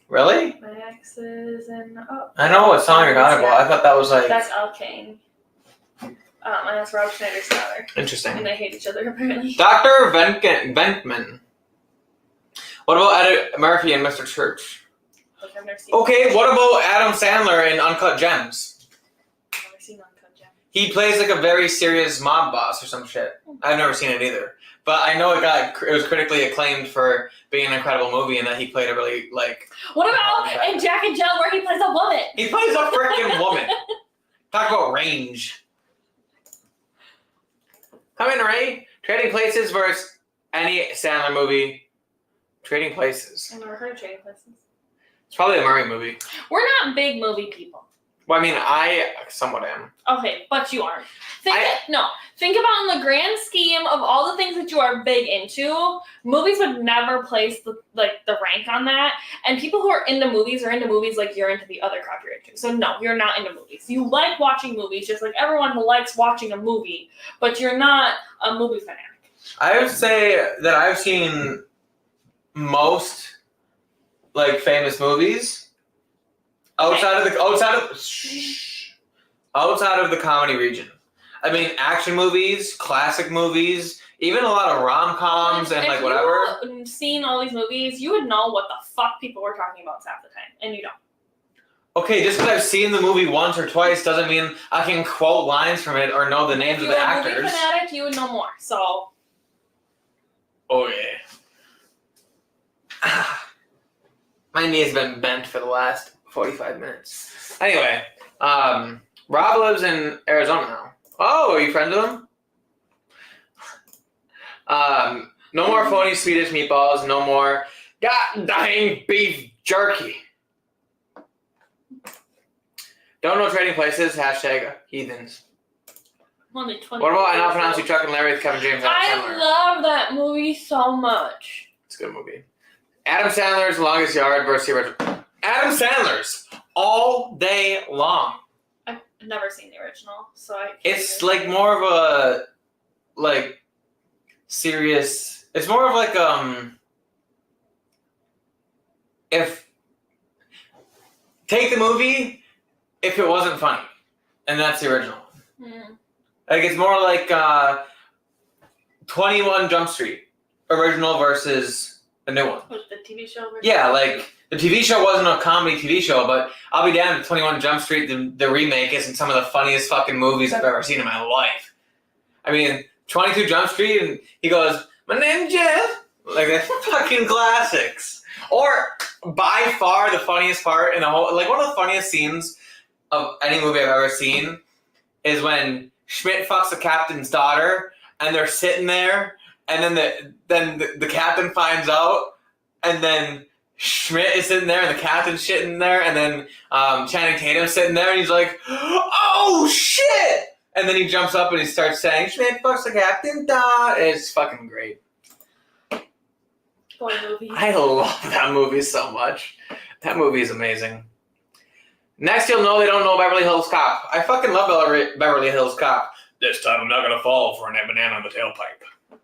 Really? My X's and O's. I know what song you're talking about. I thought that was like... That's Elle King. And that's Rob Schneider's daughter. Interesting. And they hate each other, apparently. Dr. Venkman. What about Eddie Murphy and Mr. Church? Look, I've never seen Okay, what about Adam Sandler in Uncut Gems? I've never seen Uncut Gems. He plays like a very serious mob boss or some shit. I've never seen it either. But I know it was critically acclaimed for being an incredible movie and that he played a really, like... What about in Jack and Jill where he plays a woman? He plays a freaking woman. Talk about range. Come in, Ray. Trading Places versus any Sandler movie. Trading Places. I've never heard of Trading Places. It's probably a Murray movie. We're not big movie people. Well, I mean, I somewhat am. Okay, but you aren't. Think about in the grand scheme of all the things that you are big into, movies would never place the rank on that. And people who are into movies are into movies like you're into the other crap you're into. So no, you're not into movies. You like watching movies just like everyone who likes watching a movie, but you're not a movie fanatic. I would say that I've seen most like famous movies outside of the comedy region. I mean, action movies, classic movies, even a lot of rom-coms and like whatever. If you've seen all these movies, you would know what the fuck people were talking about half the time, and you don't. Okay, just because I've seen the movie once or twice doesn't mean I can quote lines from it or know the names If of you the were a actors. movie fanatic, you would know more. So. Oh yeah. My knee has been bent for the last 45 minutes. Anyway, Rob lives in Arizona now. Oh, are you friends with him? No more phony Swedish meatballs. No more god dang beef jerky. Don't know trading places. Hashtag heathens. Only 20. What about I Now Pronounce You Chuck and Larry with Kevin James? I Adam Sandler? love that movie so much. It's a good movie. Adam Sandler's Longest Yard versus the original. Adam Sandler's all day long. I've never seen the original, so I can't It's like more of a like serious. It's more of like if take the movie if it wasn't funny, and that's the original. Like it's more like 21 Jump Street original versus the new one. Was the TV show? Yeah, like the TV show wasn't a comedy TV show, but I'll be damned if 21 Jump Street, the remake, isn't some of the funniest fucking movies I've ever seen in my life. I mean, 22 Jump Street, and he goes, "My name's Jeff." Like that's fucking classics. Or by far the funniest part in the whole, like one of the funniest scenes of any movie I've ever seen is when Schmidt fucks the captain's daughter, and they're sitting there, and then the captain finds out, and then Schmidt is sitting there, and the captain's sitting there, and then Channing Tatum's sitting there, and he's like, "Oh shit!" And then he jumps up and he starts saying, "Schmidt fucks the captain, da." It's fucking great. Boy movie. I love that movie so much. That movie is amazing. Next, you'll know they don't know Beverly Hills Cop. I fucking love Beverly Hills Cop. This time I'm not gonna fall for a banana on the tailpipe.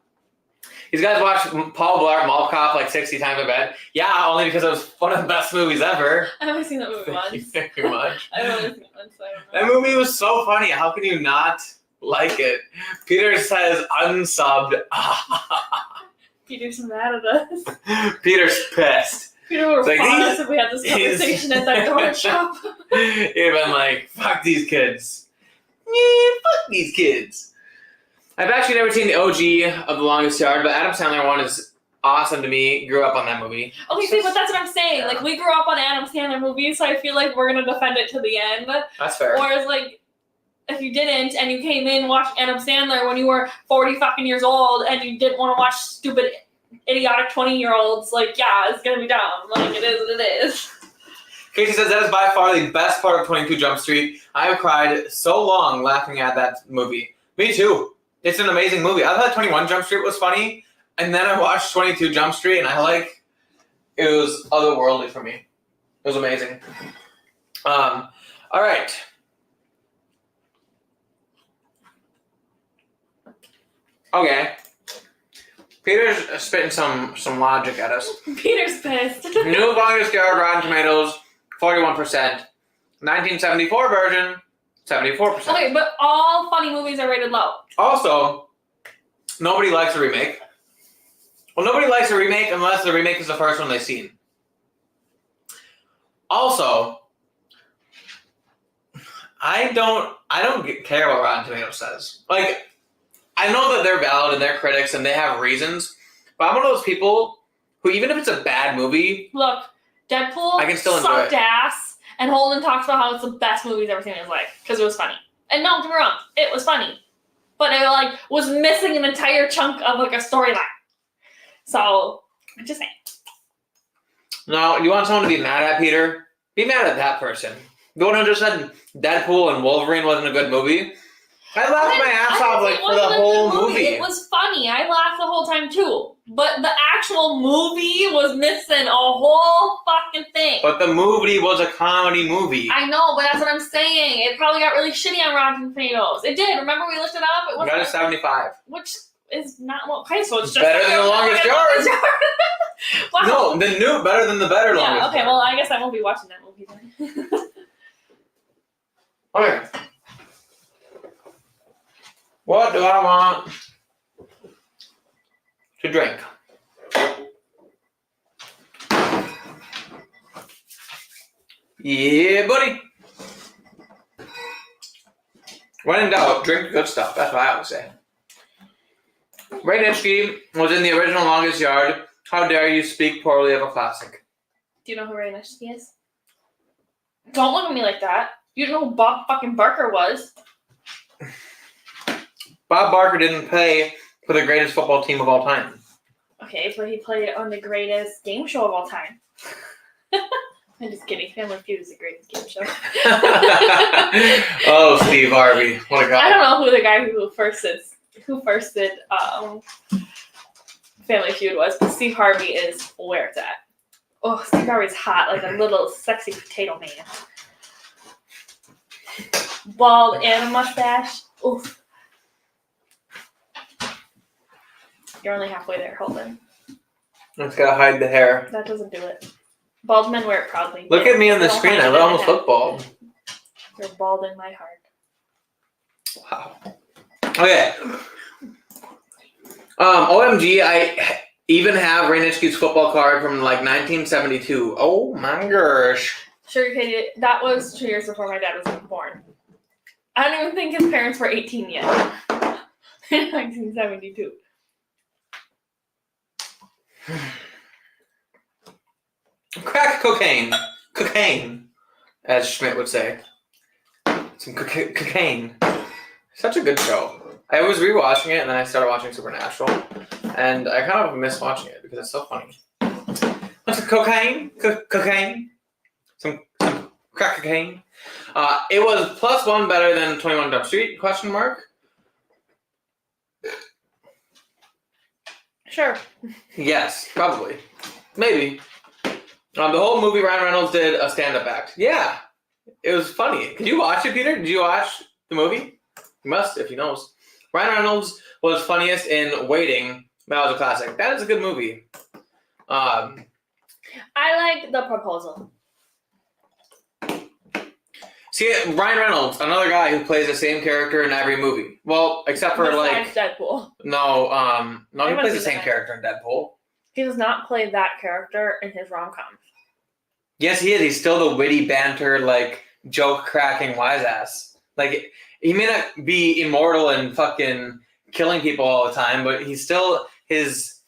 These guys watched Paul Blart Mall Cop like 60 times, I bet. Yeah, only because it was one of the best movies ever. I've only seen that movie once. Thank you very much. I've only seen it once, so I don't know. That movie was so funny. How can you not like it? Peter says unsubbed. Peter's mad at us. Peter's pissed. Peter would have Like, fought us if we had this conversation at that donut shop. He'd been like, "Fuck these kids." Yeah, fuck these kids. I've actually never seen the OG of The Longest Yard, but Adam Sandler one is awesome to me. Grew up on that movie. Okay, see, but that's what I'm saying. Like, we grew up on Adam Sandler movies, so I feel like we're gonna defend it to the end. That's fair. Whereas, like, if you didn't and you came in and watched Adam Sandler when you were 40 fucking years old and you didn't want to watch stupid, idiotic 20-year-olds, like, yeah, it's gonna be dumb. Like, it is what it is. Casey says that is by far the best part of 22 Jump Street. I have cried so long laughing at that movie. Me too. It's an amazing movie. I thought 21 Jump Street was funny, and then I watched 22 Jump Street, and it was otherworldly for me. It was amazing. All right. Okay. Peter's spitting some logic at us. Peter's pissed. New Longest Yard, Rotten Tomatoes, 41%. 1974 version, 74%. Okay, but all funny movies are rated low. Also, nobody likes a remake. Well, nobody likes a remake unless the remake is the first one they've seen. Also, I don't care what Rotten Tomatoes says. Like, I know that they're valid and they're critics and they have reasons, but I'm one of those people who, even if it's a bad movie, Look, Deadpool I can still enjoy sucked it. ass, and Holden talks about how it's the best movie he's ever seen in his life because it was funny. And don't get me wrong, it was funny, but it like was missing an entire chunk of like a storyline. So I'm just saying. no, you want someone to be mad at, Peter? Be mad at that person. The one who just said Deadpool and Wolverine wasn't a good movie. I laughed my ass off like for the whole movie. It was funny. I laughed the whole time too. But the actual movie was missing a whole fucking thing. But the movie was a comedy movie. I know, but that's what I'm saying. It probably got really shitty on Rotten Tomatoes. It did. Remember we looked it up? It Got a 75. Which is not what. Okay, so it's just Better than The Longest Yard. Wow. No, better than the better Longest Yeah. Okay. Yard. Well, I guess I won't be watching that movie then. Okay. What do I want to drink? Yeah, buddy. When in doubt, drink good stuff. That's what I always say. Ray Nitschke was in the original Longest Yard. How dare you speak poorly of a classic? Do you know who Ray Nitschke is? Don't look at me like that. You know who Bob fucking Barker was. Bob Barker didn't play for the greatest football team of all time. Okay, but he played on the greatest game show of all time. I'm just kidding. Family Feud is the greatest game show. Oh, Steve Harvey. What a guy. I don't know who the guy who first did Family Feud was, but Steve Harvey is where it's at. Oh, Steve Harvey's hot, like a little sexy potato man. Bald and a mustache. Oof. You're only halfway there. Hold on. Just gotta hide the hair. That doesn't do it. Bald men wear it proudly. Look at me on the Don't screen. hide I it. almost look bald. You're bald in my heart. Wow. Okay. OMG, I even have Ray Nitschke's football card from like 1972. Oh my gosh. Sure, Katie, that was 2 years before my dad was even born. I don't even think his parents were 18 yet. In 1972. Crack cocaine. Cocaine, as Schmidt would say. Some cocaine. Such a good show. I was rewatching it and then I started watching Supernatural. And I kind of miss watching it because it's so funny. What's cocaine? Cocaine? Some crack cocaine? It was +1 better than 21 Jump Street? Question mark. Sure. Yes, probably. Maybe. The whole movie Ryan Reynolds did a stand-up act. Yeah. It was funny. Did you watch it, Peter? Did you watch the movie? You must, if he knows. Ryan Reynolds was funniest in Waiting. That was a classic. That is a good movie. I like The Proposal. See, Ryan Reynolds, another guy who plays the same character in every movie. Well, except for Besides like Deadpool. no, he wanna plays the see same that. character in Deadpool. He does not play that character in his rom-coms. Yes, he is. He's still the witty banter, like joke cracking wise ass. Like he may not be immortal and fucking killing people all the time, but he's still his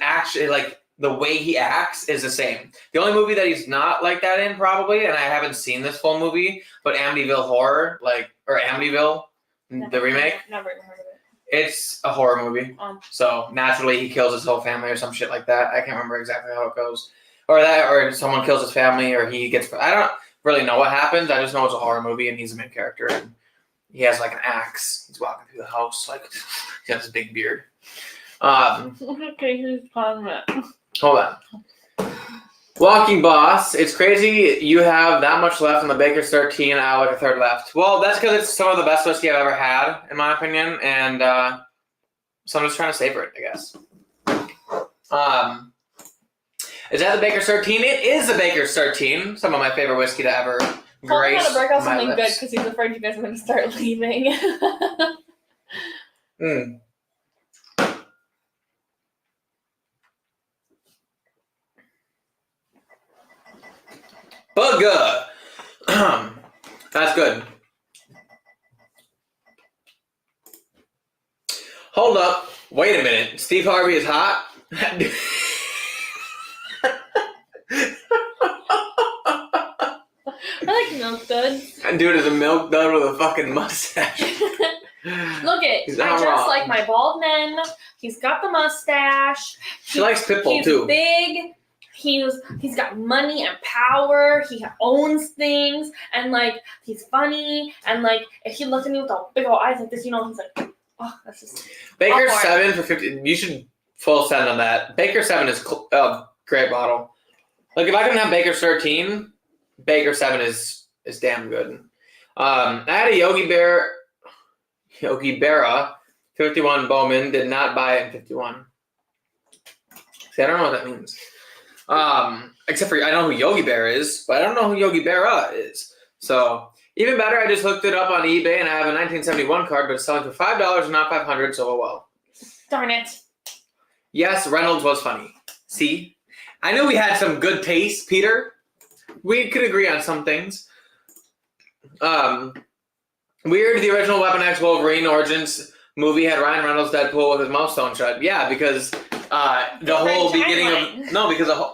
action, like the way he acts is the same. The only movie that he's not like that in, probably, and I haven't seen this full movie, but Amityville Horror, or Amityville, the remake. Never even heard of it. It's a horror movie. So naturally he kills his whole family or some shit like that. I can't remember exactly how it goes. Or someone kills his family or he gets... I don't really know what happens. I just know it's a horror movie and he's the main character. And he has like an axe. He's walking through the house. Like, he has this big beard. Okay, who's playing that? Hold on. Walking Boss. It's crazy you have that much left on the Baker's 13 and I have like a third left. Well, that's because it's some of the best whiskey I've ever had, in my opinion. And so I'm just trying to savor it, I guess. Is that the Baker's 13? It is the Baker's 13. Some of my favorite whiskey to ever Paul's grace gonna break out my something good lips. because he's afraid you guys are gonna start leaving. Bugga. That's good. Hold up. Wait a minute. Steve Harvey is hot? I like milk duds. That dude is a milk dud with a fucking mustache. Look it. He's I not just wrong. like my bald men. He's got the mustache. She likes Pitbull He's too. big. He's got money and power. He owns things, and like he's funny. And like if he looked at me with all big old eyes like this, you know, he's like, oh, that's just. Baker's I'll 7 for 50. You should full send on that. Baker 7 is great bottle. Like if I can have Baker's 13, Baker 7 is damn good. I had a Yogi Berra 51 Bowman. Did not buy it in 51. See, I don't know what that means. Except for I know who Yogi Bear is, but I don't know who Yogi Berra is. So even better, I just looked it up on eBay and I have a 1971 card, but it's selling for $5 and not $500. So oh well. Darn it. Yes, Reynolds was funny. See, I knew we had some good taste, Peter. we could agree on some things. Weird, the original Weapon X Wolverine Origins movie had Ryan Reynolds Deadpool with his mouth sewn shut. Yeah, because the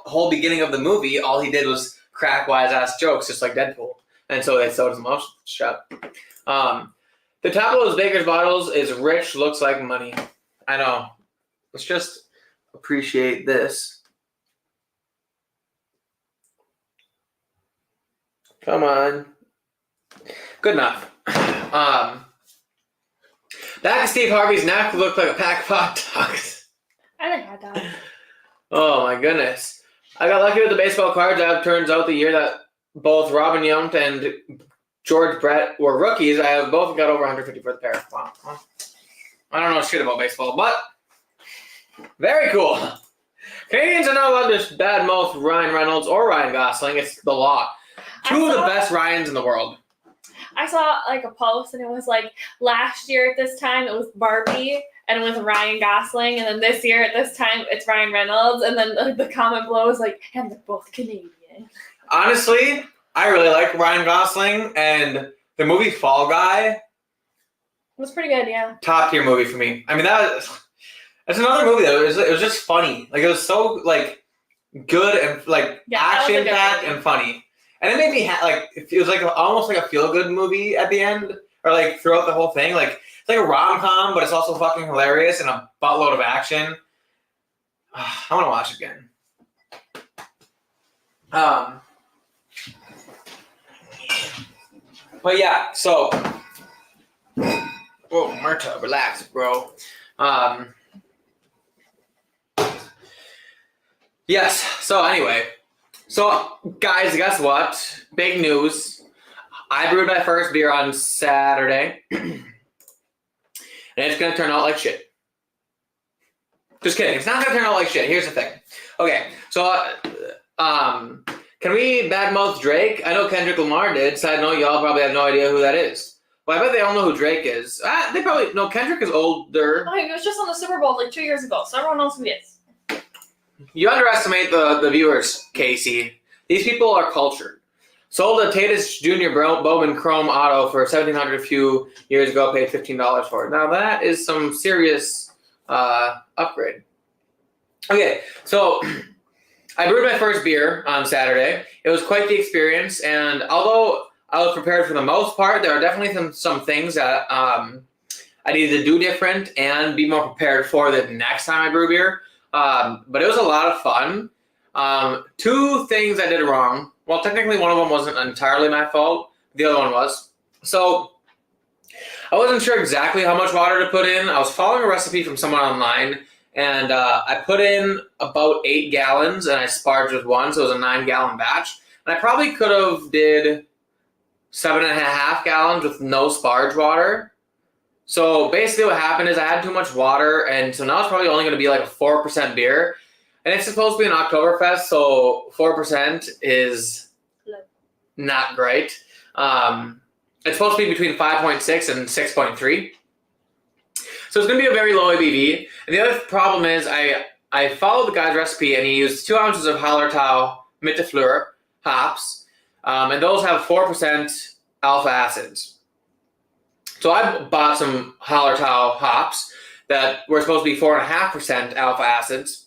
whole beginning of the movie, all he did was crack wise ass jokes, just like Deadpool, and so they sewed his mouth shut. The top of those Baker's bottles is rich, looks like money. I know. Let's just appreciate this. Come on. Good enough. Back of Steve Harvey's neck looked like a pack of hot dogs. I like hot dogs. Oh my goodness. I got lucky with the baseball cards. That turns out the year that both Robin Yount and George Brett were rookies, I have both got over 150 for the pair. Wow. I don't know shit about baseball, but very cool. Canadians are not allowed to badmouth Ryan Reynolds or Ryan Gosling. It's the law. Two of the best Ryans in the world. I saw like a post and it was like last year at this time it was Barbie and with Ryan Gosling, and then this year at this time it's Ryan Reynolds, and then the comment below was like, and they're both Canadian. Honestly, I really like Ryan Gosling, and the movie Fall Guy It was pretty good, yeah. top tier movie for me. I mean, that's another movie that it was just funny. Like, it was so like good and like action packed and funny. And it made me it was like almost like a feel good movie at the end, or like throughout the whole thing. Like, it's like a rom com, but it's also fucking hilarious and a buttload of action. I want to watch it again. But yeah, so whoa, Murta, relax, bro. Yes. So anyway. So, guys, guess what? Big news. I brewed my first beer on Saturday, and it's going to turn out like shit. Just kidding. It's not going to turn out like shit. Here's the thing. Okay, so, can we badmouth Drake? I know Kendrick Lamar did. Side note, y'all probably have no idea who that is. Well, I bet they all know who Drake is. They probably... No, Kendrick is older. Oh, he was just on the Super Bowl like 2 years ago, so everyone knows who he is. You underestimate the viewers, Casey. These people are cultured. Sold a Tatus Jr. Bourbon Chrome Auto for $1,700 a few years ago, paid $15 for it. Now that is some serious upgrade. Okay, so I brewed my first beer on Saturday. It was quite the experience, and although I was prepared for the most part, there are definitely some things that I needed to do different and be more prepared for the next time I brew beer. But it was a lot of fun. Two things I did wrong. Well, technically one of them wasn't entirely my fault. The other one was. So I wasn't sure exactly how much water to put in. I was following a recipe from someone online, and I put in about 8 gallons, and I sparged with 1, so it was a 9-gallon batch. And I probably could have did 7.5 gallons with no sparge water. So basically what happened is I had too much water, and so now it's probably only going to be like a 4% beer. And it's supposed to be an Oktoberfest, so 4% is not great. It's supposed to be between 5.6 and 6.3. So it's going to be a very low ABV. And the other problem is I followed the guy's recipe, and he used 2 ounces of Hallertau Mittelfleur hops, and those have 4% alpha acids. So I bought some Hallertau hops that were supposed to be 4.5% alpha acids.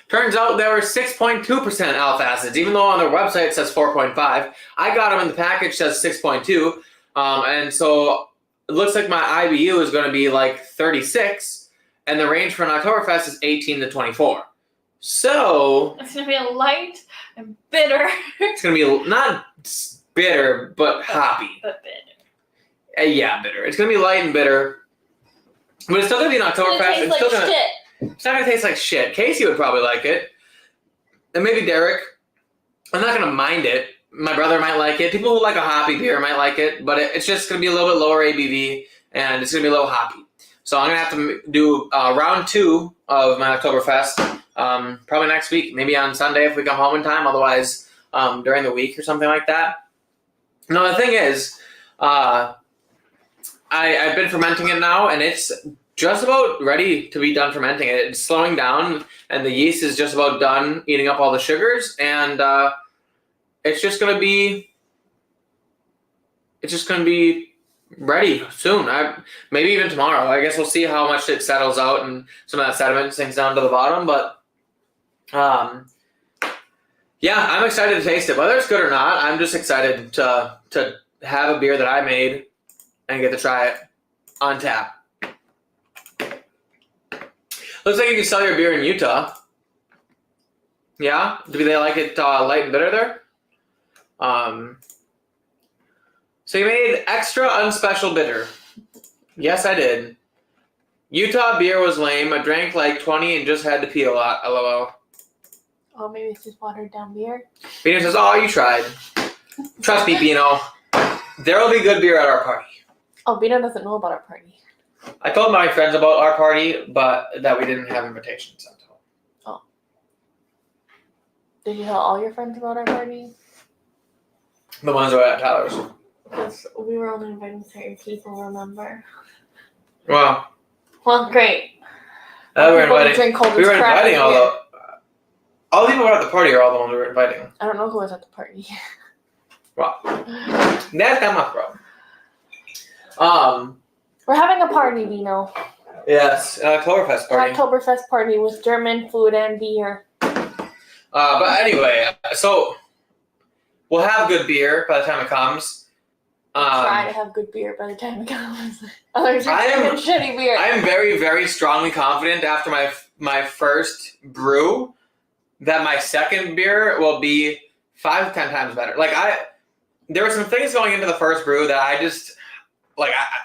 Turns out there were 6.2% alpha acids, even though on their website it says 4.5. I got them in the package, says 6.2, and so it looks like my IBU is going to be like 36, and the range for an Oktoberfest is 18 to 24. So it's going to be light and bitter. It's going to be not bitter, but hoppy. But bitter. Yeah, bitter. It's going to be light and bitter. But it's still going to be an Oktoberfest. It's not going to taste like shit. Casey would probably like it. And maybe Derek. I'm not going to mind it. My brother might like it. People who like a hoppy beer might like it. But it's just going to be a little bit lower ABV. And it's going to be a little hoppy. So I'm going to have to do round 2 of my Oktoberfest. Probably next week. Maybe on Sunday if we come home in time. Otherwise, during the week or something like that. No, the thing is... I've been fermenting it now, and it's just about ready to be done fermenting it. It's slowing down, and the yeast is just about done eating up all the sugars, and it's just gonna be ready soon. Maybe even tomorrow. I guess we'll see how much it settles out and some of that sediment sinks down to the bottom. But yeah, I'm excited to taste it. Whether it's good or not, I'm just excited to have a beer that I made and get to try it on tap. Looks like you can sell your beer in Utah. Yeah? Do they like it light and bitter there? So you made extra unspecial bitter. Yes, I did. Utah beer was lame. I drank like 20 and just had to pee a lot. LOL. Oh, maybe it's just watered down beer. Bino says, oh, you tried. Trust me, Bino. There will be good beer at our party. Oh, Bino doesn't know about our party. I told my friends about our party, but that we didn't have invitations sent home. Oh. Did you tell all your friends about our party? The ones that were at Tyler's. Because we were only inviting certain people, remember? Well, great. we were inviting all the people who were at the party are all the ones we were inviting. I don't know who was at the party. Well, that's not my problem. We're having a party, Bino. Yes, an Oktoberfest party. An Oktoberfest party with German food and beer. But anyway, so we'll have good beer by the time it comes. Try to have good beer by the time it comes. Otherwise, you're drinking shitty beer. I am very, very strongly confident after my first brew that my second beer will be 5 to 10 times better. Like there were some things going into the first brew that I just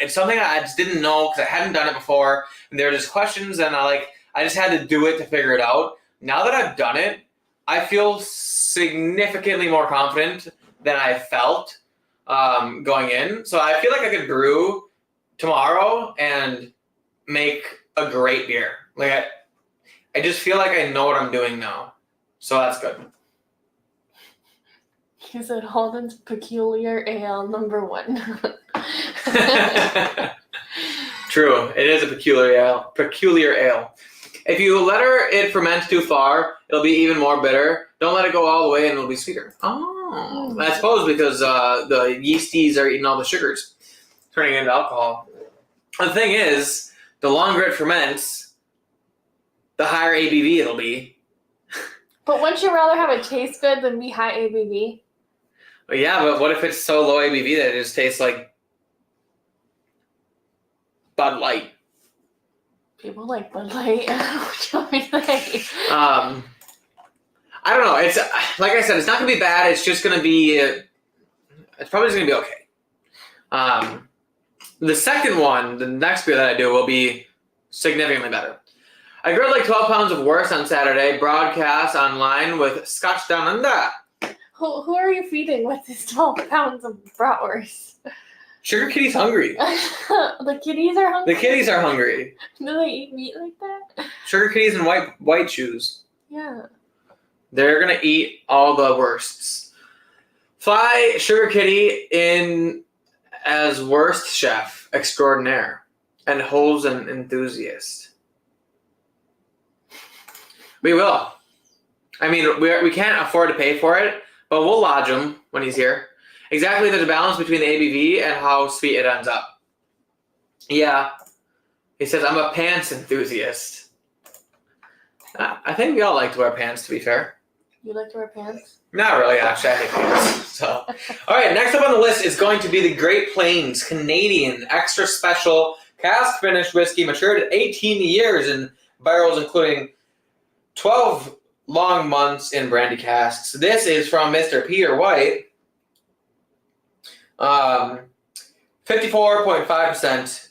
it's something I just didn't know because I hadn't done it before, and there were just questions, and I just had to do it to figure it out. Now that I've done it, I feel significantly more confident than I felt going in. So I feel like I could brew tomorrow and make a great beer. Like I just feel like I know what I'm doing now. So that's good. You said Holden's Peculiar Ale #1. True. It is a peculiar ale. If you let it ferment too far, it'll be even more bitter. Don't let it go all the way and it'll be sweeter. Oh. I suppose because the yeasties are eating all the sugars, turning it into alcohol. The thing is, the longer it ferments, the higher ABV it'll be. But wouldn't you rather have it taste good than be high ABV? Well, yeah, but what if it's so low ABV that it just tastes like Bud Light? People like Bud Light. What do you want me to say? I don't know. It's like I said, it's not gonna be bad. It's just gonna be. It's probably just gonna be okay. The second one, the next beer that I do, will be significantly better. I grilled like 12 pounds of wurst on Saturday. Broadcast online with Scotch Down Under. Who are you feeding with these 12 pounds of bratwurst? Sugar Kitty's hungry. The kitties are hungry? The kitties are hungry. Do they eat meat like that? Sugar Kitties and white shoes. Yeah. They're going to eat all the wursts. Fly Sugar Kitty in as wurst chef extraordinaire and hose an enthusiast. We will. I mean, we can't afford to pay for it, but we'll lodge him when he's here. Exactly, there's a balance between the ABV and how sweet it ends up. Yeah. He says, I'm a pants enthusiast. I think we all like to wear pants, to be fair. You like to wear pants? Not really, actually. I hate pants. So, all right, next up on the list is going to be the Great Plains Canadian Extra Special Cask Finished Whiskey, matured at 18 years in barrels, including 12 long months in brandy casks. This is from Mr. Peter White. 54.5%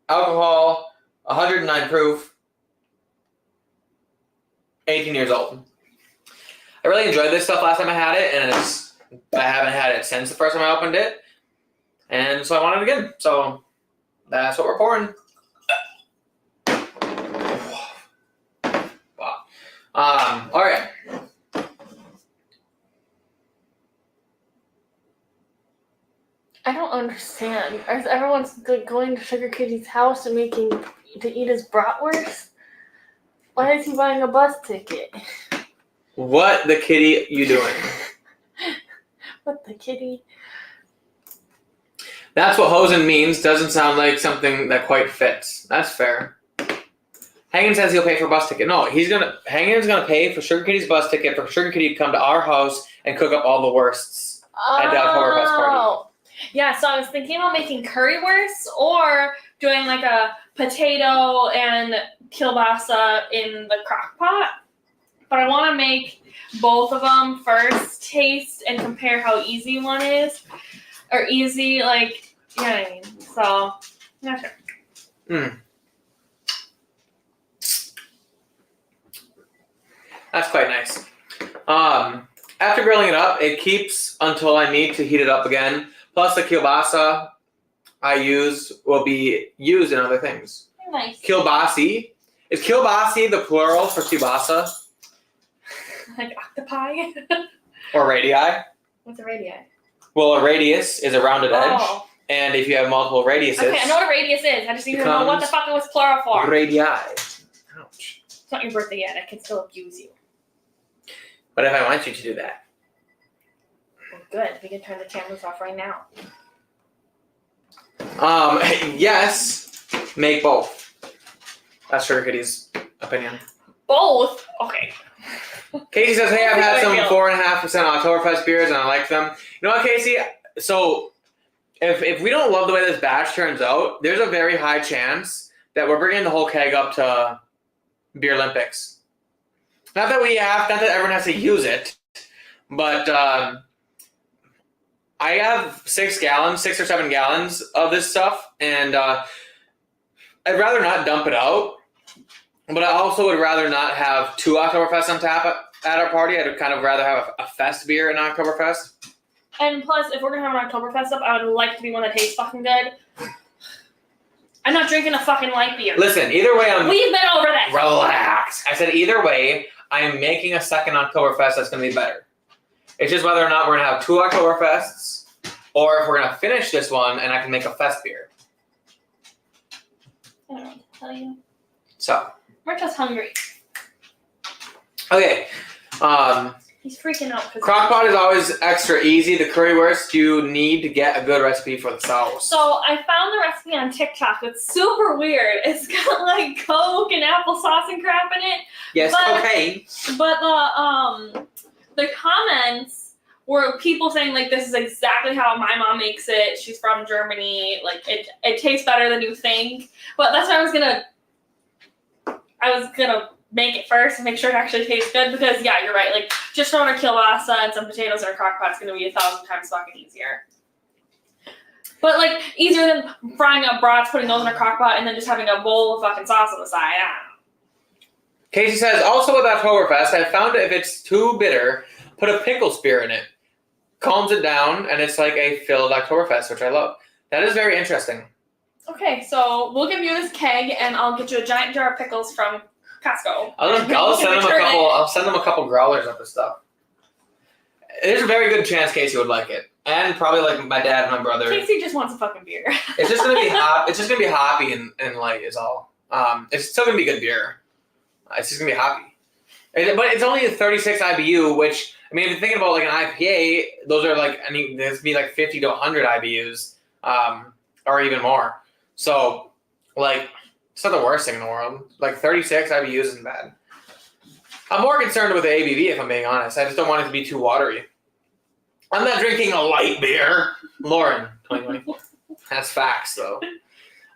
alcohol, 109 proof, 18 years old. I really enjoyed this stuff last time I had it, and I haven't had it since the first time I opened it, and so I want it again. So that's what we're pouring. Wow. All right. I don't understand. Is everyone going to Sugar Kitty's house and making to eat his bratwurst? Why is he buying a bus ticket? What the kitty you doing? With the kitty. That's what hosen means. Doesn't sound like something that quite fits. That's fair. Hangin says he'll pay for a bus ticket. No, Hangin's gonna pay for Sugar Kitty's bus ticket for Sugar Kitty to come to our house and cook up all the worsts at the Oktoberfest party. Yeah, so I was thinking about making currywurst or doing like a potato and kielbasa in the crock pot. But I want to make both of them first, taste, and compare how easy one is. Or easy, like, you know what I mean? So, not sure. That's quite nice. After grilling it up, it keeps until I need to heat it up again. Plus, the kielbasa I use will be used in other things. Nice. Kielbasi. Is kielbasi the plural for kielbasa? Like octopi? Or radii? What's a radii? Well, a radius is a rounded edge. And if you have multiple radiuses... Okay, I know what a radius is. I just need to know what the fuck it was plural for. Radii. Ouch. It's not your birthday yet. I can still abuse you. What if I want you to do that? Well, good. We can turn the cameras off right now. Yes. Make both. That's Sugar Kitty's opinion. Both? Okay. Casey says, hey, I've had some 4.5% Oktoberfest beers and I like them. You know what, Casey? So, if we don't love the way this batch turns out, there's a very high chance that we're bringing the whole keg up to Beer Olympics. Not that everyone has to use it, but I have 6 or 7 gallons of this stuff, and I'd rather not dump it out, but I also would rather not have 2 Oktoberfest on tap at our party. I'd kind of rather have a fest beer in Oktoberfest. And plus, if we're going to have an Oktoberfest up, I would like to be one that tastes fucking good. I'm not drinking a fucking light beer. Listen, either way, we've been over this. Relax. I said either way, I am making a second Oktoberfest that's going to be better. It's just whether or not we're going to have 2 Oktoberfests, or if we're going to finish this one and I can make a fest beer. I don't know what to tell you. So. We're just hungry. Okay. He's freaking out. Crockpot is always extra easy. The currywurst, you need to get a good recipe for the sauce. So I found the recipe on TikTok. It's super weird. It's got like Coke and applesauce and crap in it. Yes, cocaine. But the comments were people saying like, this is exactly how my mom makes it. She's from Germany. Like it tastes better than you think. But that's why I was gonna make it first and make sure it actually tastes good, because yeah, you're right. Like just throwing a kielbasa and some potatoes in a crock pot is gonna be 1,000 times fucking easier. But like easier than frying up brats, putting those in a crock pot, and then just having a bowl of fucking sauce on the side. I don't know. Casey says, also with Oktoberfest, I found if it's too bitter, put a pickle spear in it. Calms it down, and it's like a filled Oktoberfest, which I love. That is very interesting. Okay, so we'll give you this keg, and I'll get you a giant jar of pickles from Costco. I'll send them a couple growlers of this stuff. There's a very good chance Casey would like it, and probably like my dad and my brother. Casey just wants a fucking beer. It's just gonna be hot. It's just gonna be hoppy and light is all. It's still gonna be good beer. It's just gonna be hoppy, but it's only a 36 IBU, which I mean, if you're thinking about like an IPA, those are like there's gonna be like 50 to 100 IBUs, or even more. So like. It's not the worst thing in the world. Like 36 IBUs isn't bad. I'm more concerned with the ABV, if I'm being honest. I just don't want it to be too watery. I'm not drinking a light beer. Lauren, 2024. That's facts, though.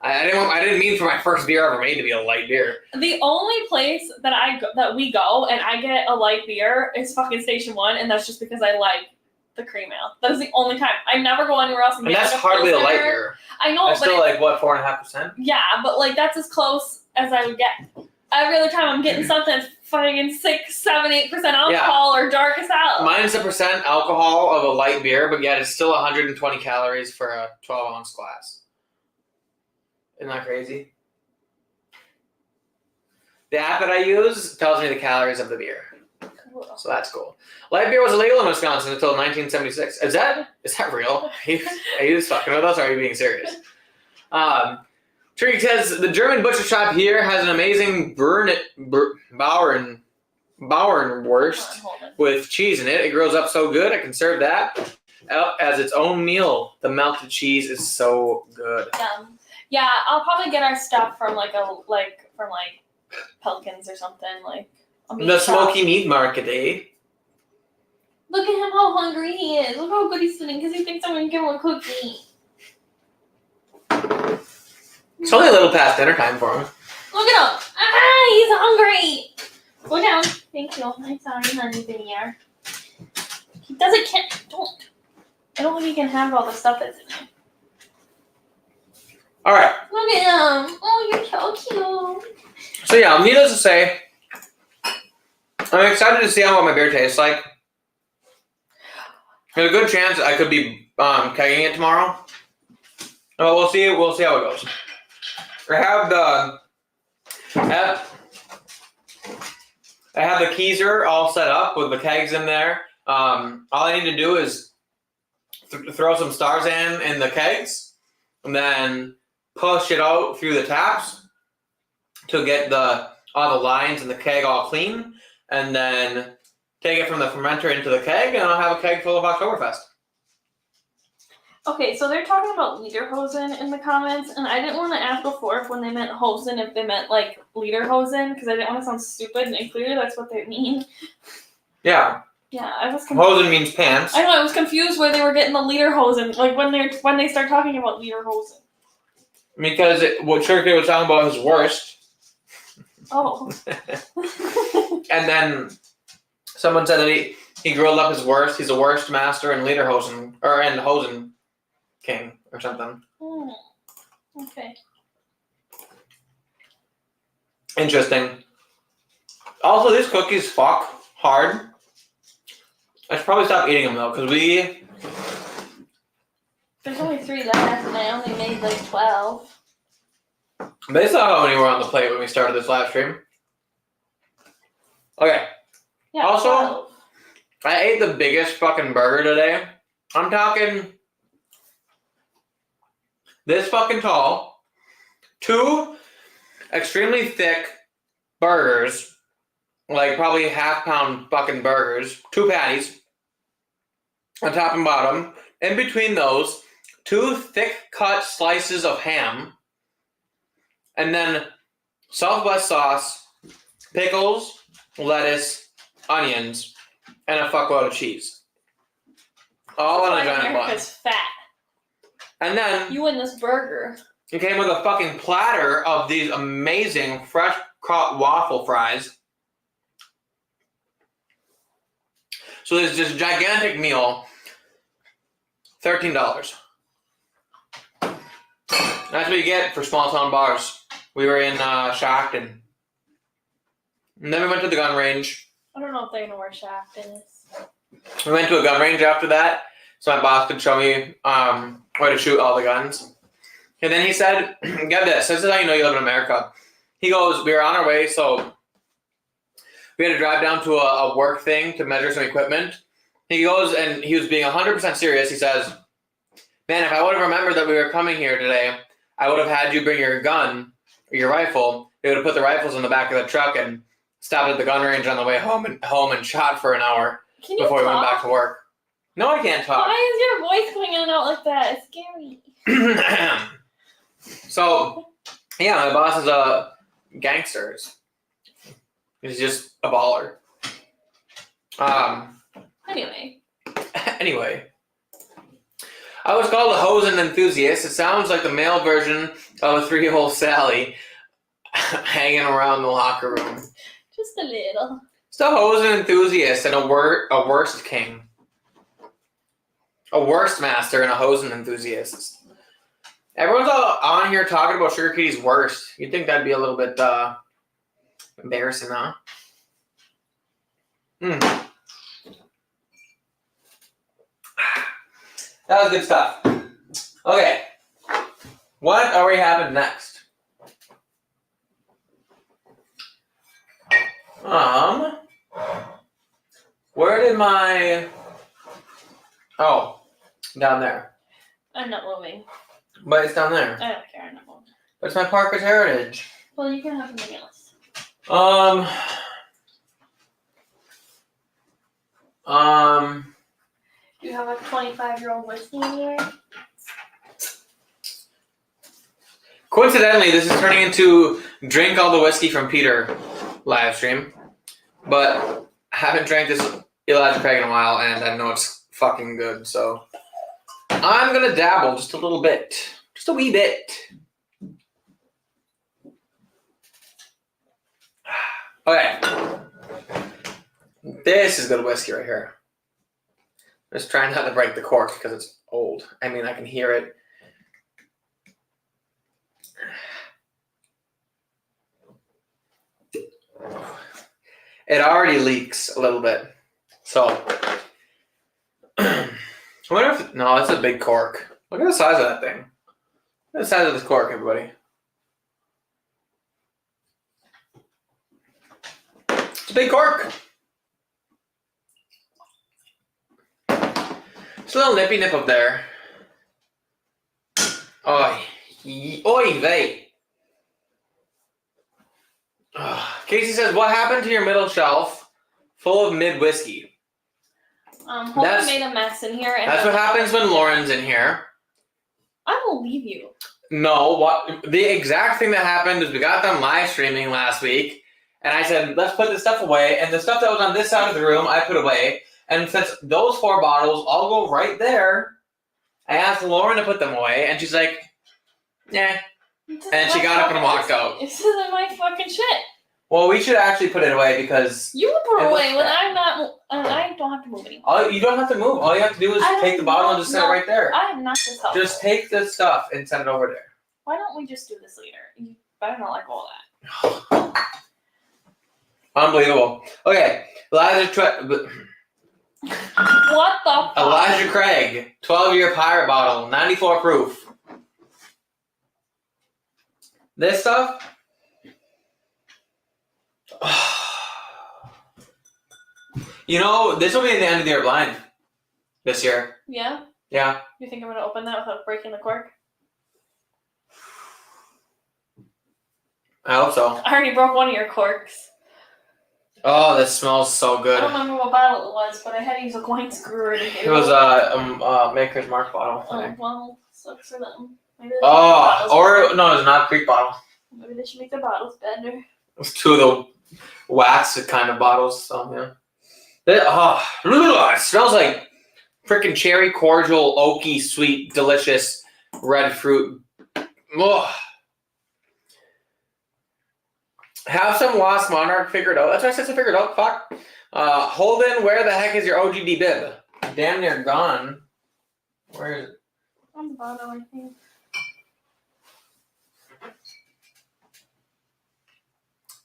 I didn't mean for my first beer ever made to be a light beer. The only place that we go and I get a light beer is fucking Station 1, and that's just because I like the cream ale. That is the only time. I never go anywhere else and get that's hardly a light beer. I know, that's but still like what, 4.5%? Yeah, but like that's as close as I would get. Every other time I'm getting something that's fucking 6, 7, 8% alcohol or dark as hell. Minus a percent alcohol of a light beer, but yet it's still 120 calories for a 12-ounce glass. Isn't that crazy? The app that I use tells me the calories of the beer. Cool. So that's cool. Light beer was illegal in Wisconsin until 1976. Is that real? Are you just fucking with us, or are you being serious? Tree says, the German butcher shop here has an amazing Bauernwurst with cheese in it. It grows up so good, I can serve that. as its own meal. The melted cheese is so good. Yeah, I'll probably get our stuff from Pelicans or something like. The smoky meat market, eh? Look at him, how hungry he is. Look how good he's sitting because he thinks I'm gonna give him a cookie. It's only a little past dinner time for him. Look at him. Ah, he's hungry. Go down. Thank you. I'm sorry, honey bear. He don't. I don't think he can have all the stuff that's in there. Alright. Look at him. Oh, you're so cute. So yeah, needless to say, I'm excited to see what my beer tastes like. There's a good chance I could be kegging it tomorrow. But we'll see. We'll see how it goes. I have the keezer all set up with the kegs in there. All I need to do is throw some stars in the kegs, and then push it out through the taps to get all the lines in the keg all clean, and then take it from the fermenter into the keg, and I'll have a keg full of Oktoberfest. Okay, so they're talking about lederhosen in the comments, and I didn't want to ask before if when they meant hosen, if they meant like lederhosen, because I didn't want to sound stupid, and clearly that's what they mean. Yeah. Yeah, I was confused. Hosen means pants. I know, I was confused where they were getting the lederhosen, like when they start talking about lederhosen. Because what Turkey was talking about his worst. Oh. And then someone said that he grilled up his worst. He's a worst master in lederhosen, or in hosen king, or something. Okay. Interesting. Also, these cookies fuck hard. I should probably stop eating them though, because there's only 3 left, and I only made like 12. They saw how many were on the plate when we started this live stream. Okay. Yeah. Also, 12. I ate the biggest fucking burger today. I'm talking this fucking tall, 2 extremely thick burgers, like probably half-pound fucking burgers, 2 patties on top and bottom. In between those, 2 thick-cut slices of ham, and then Southwest sauce, pickles, lettuce, onions, and a fuckload of cheese. All on a giant bun. America's fat. And then you win this burger. It came with a fucking platter of these amazing fresh caught waffle fries. So there's this gigantic meal, $13. That's what you get for small town bars. We were in Shackton. And then we went to the gun range. I don't know if they know where Shackton is. We went to a gun range after that, so my boss could show me where to shoot all the guns. And then he said, get this is how you know you live in America. He goes, we were on our way, so we had to drive down to a work thing to measure some equipment. He goes, and he was being 100% serious. He says, man, if I would have remembered that we were coming here today, I would have had you bring your gun, or your rifle. They would have put the rifles in the back of the truck and stopped at the gun range on the way home and shot for an hour before we went back to work. No, I can't talk. Why is your voice going in and out like that? It's scary. So, yeah, my boss is a gangster. He's just a baller. Anyway. I was called a hosen enthusiast. It sounds like the male version of a 3-hole Sally hanging around the locker room. Just a little. Just a hosen enthusiast and a worst king. A worst master and a hosen enthusiast. Everyone's all on here talking about Sugar Kitty's worst. You'd think that'd be a little bit embarrassing, huh? That was good stuff. Okay. What are we having next? Where did my... Oh, down there. I'm not moving. But it's down there. I don't care, I'm not moving. But it's my Parker's Heritage. Well, you can have something else. You have a 25-year-old whiskey in here? Coincidentally, this is turning into drink all the whiskey from Peter live stream. But I haven't drank this Elijah Craig in a while, and I know it's fucking good, so I'm gonna dabble just a little bit. Just a wee bit. Okay. This is good whiskey right here. Just trying not to break the cork because it's old. I mean, I can hear it. It already leaks a little bit. So, I wonder if... No, that's a big cork. Look at the size of that thing. Look at the size of this cork, everybody. It's a big cork. It's a little nippy nip up there. Oy. Oy vey. Casey says, what happened to your middle shelf full of mid whiskey? Holden made a mess in here. And that's what happens when Lauren's in here. I will leave you. No, what the exact thing that happened is we got them live streaming last week, and I said, let's put this stuff away, and the stuff that was on this side of the room, I put away, and since those 4 bottles all go right there, I asked Lauren to put them away, and she's like, yeah. And she got up and walked out. This isn't my fucking shit. Well, we should actually put it away because... You put it away when I'm not... I don't have to move anymore. You don't have to move. All you have to do is take the bottle and just set it right there. I am not this helpful. Just take the stuff and set it over there. Why don't we just do this later? You better not like all that. Unbelievable. Okay. What the fuck? Elijah Craig, 12-year pirate bottle, 94 proof. This stuff... You know, this will be the end of the year blind this year. Yeah? Yeah. You think I'm going to open that without breaking the cork? I hope so. I already broke one of your corks. Oh, this smells so good. I don't remember what bottle it was, but I had to use a wine screwer to get it. It was a Maker's Mark bottle. Oh, well, sucks for them. Maybe or no, it was not a Creek bottle. Maybe they should make their bottles better. It was 2 of the wax kind of bottles, so yeah. It smells like freaking cherry cordial, oaky, sweet, delicious red fruit. Ugh. Have some Lost Monarch figured out. That's what I said to figure it out. Fuck. Holden, where the heck is your OGD bib? Damn near gone. Where is it? On the bottom, I think.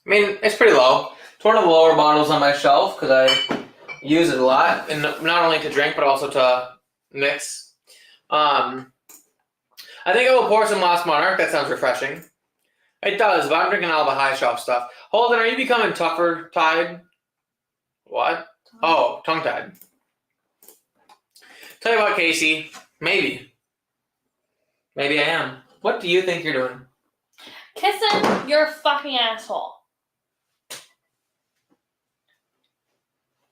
I mean, it's pretty low. It's one of the lower bottles on my shelf because I use it a lot, and not only to drink but also to mix. I think I will pour some Lost Monarch. That sounds refreshing. It does, but I'm drinking all the high shelf stuff. Holden, are you becoming tougher tied? What? Oh, tongue tied. Tell you what, Casey. Maybe I am. What do you think you're doing? Kissing your fucking asshole.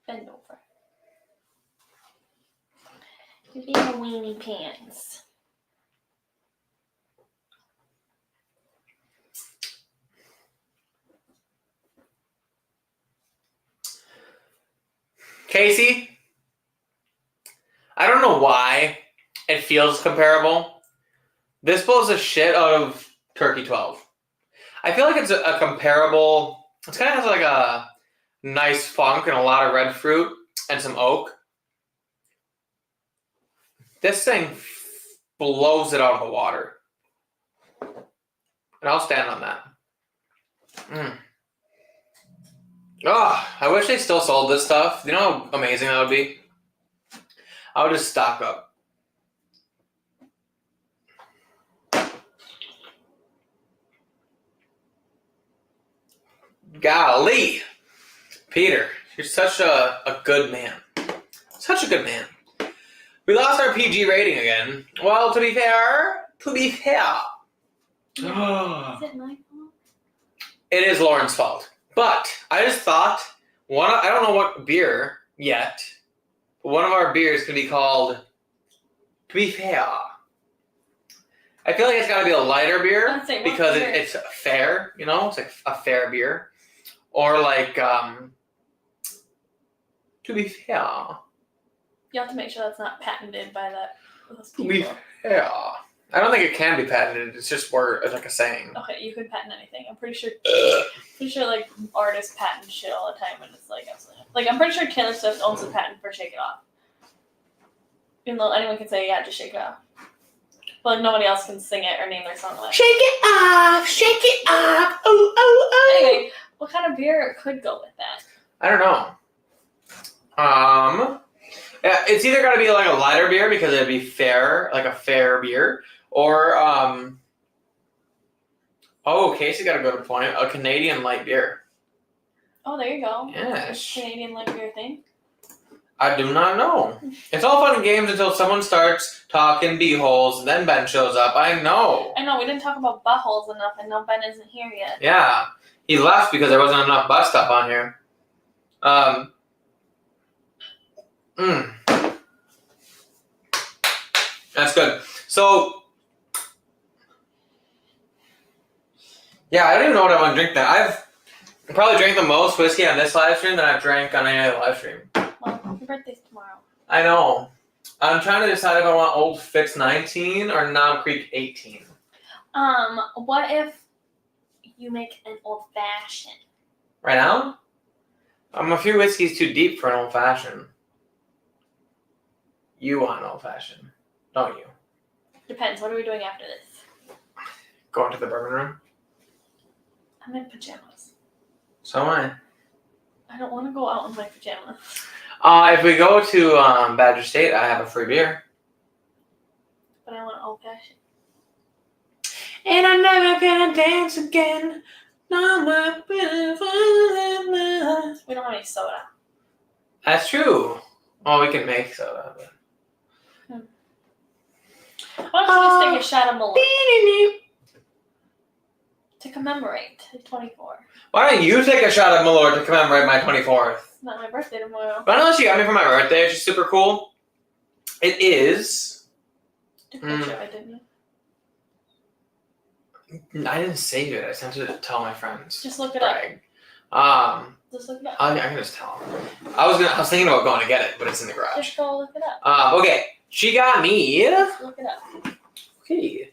Bend over. You're being a weenie pants. Casey, I don't know why it feels comparable. This blows the shit out of Turkey 12. I feel like it's a comparable... It kind of has like a nice funk and a lot of red fruit and some oak. This thing blows it out of the water. And I'll stand on that. Oh, I wish they still sold this stuff. You know how amazing that would be? I would just stock up. Golly. Peter, you're such a good man. Such a good man. We lost our PG rating again. Well, to be fair. Is it my fault? It is Lauren's fault. But I just thought, I don't know what beer yet, one of our beers can be called, to be fair. I feel like it's got to be a lighter beer Let's say, because beer? it's fair, you know? It's like a fair beer. Or like, to be fair. You have to make sure that's not patented by those To be people. fair. I don't think it can be patented. It's just word. It's like a saying. Okay, you can patent anything. I'm pretty sure like artists patent shit all the time, and it's like absolutely like I'm pretty sure Taylor Swift owns the patent for "Shake It Off." Even though anyone can say, "Yeah, just shake it off," but like nobody else can sing it or name their song like. Shake it off, ooh, ooh, ooh. Anyway, what kind of beer could go with that? I don't know. Yeah, it's either got to be like a lighter beer because it'd be fair, like a fair beer, or oh, Casey got a good point. A Canadian light beer. Oh, there you go. Yes. Is Canadian light beer thing? I do not know. It's all fun and games until someone starts talking beeholes, and then Ben shows up. I know. I know we didn't talk about buttholes enough, and no Ben isn't here yet. Yeah, he left because there wasn't enough butt stuff on here. That's good. So, yeah, I don't even know what I want to drink then. I've probably drank the most whiskey on this live stream than I've drank on any other live stream. Well, your birthday's tomorrow. I know. I'm trying to decide if I want Old Fix 19 or Nom Creek 18. What if you make an old fashioned? Right now? I'm a few whiskeys too deep for an old fashioned. You want an old fashioned, don't you? Depends. What are we doing after this? Going to the bourbon room? I'm in pajamas. So am I. I don't want to go out in my pajamas. If we go to Badger State, I have a free beer. But I want old fashioned. And I'm never gonna dance again. No, We don't have any soda. that's true. Well, we can make soda. But... Why don't you just take a shot of Malort to commemorate the 24th? Why don't you take a shot of Malort to commemorate my 24th? It's not my birthday tomorrow. But I know she got me for my birthday, which is super cool. It is. Took a picture of it, didn't you? I didn't save it. I sent it to tell my friends. Just look it Brag. Just look it up. I can just tell them. I was thinking about going to get it, but it's in the garage. Just go look it up. Okay. She got me. Just look it up. Okay.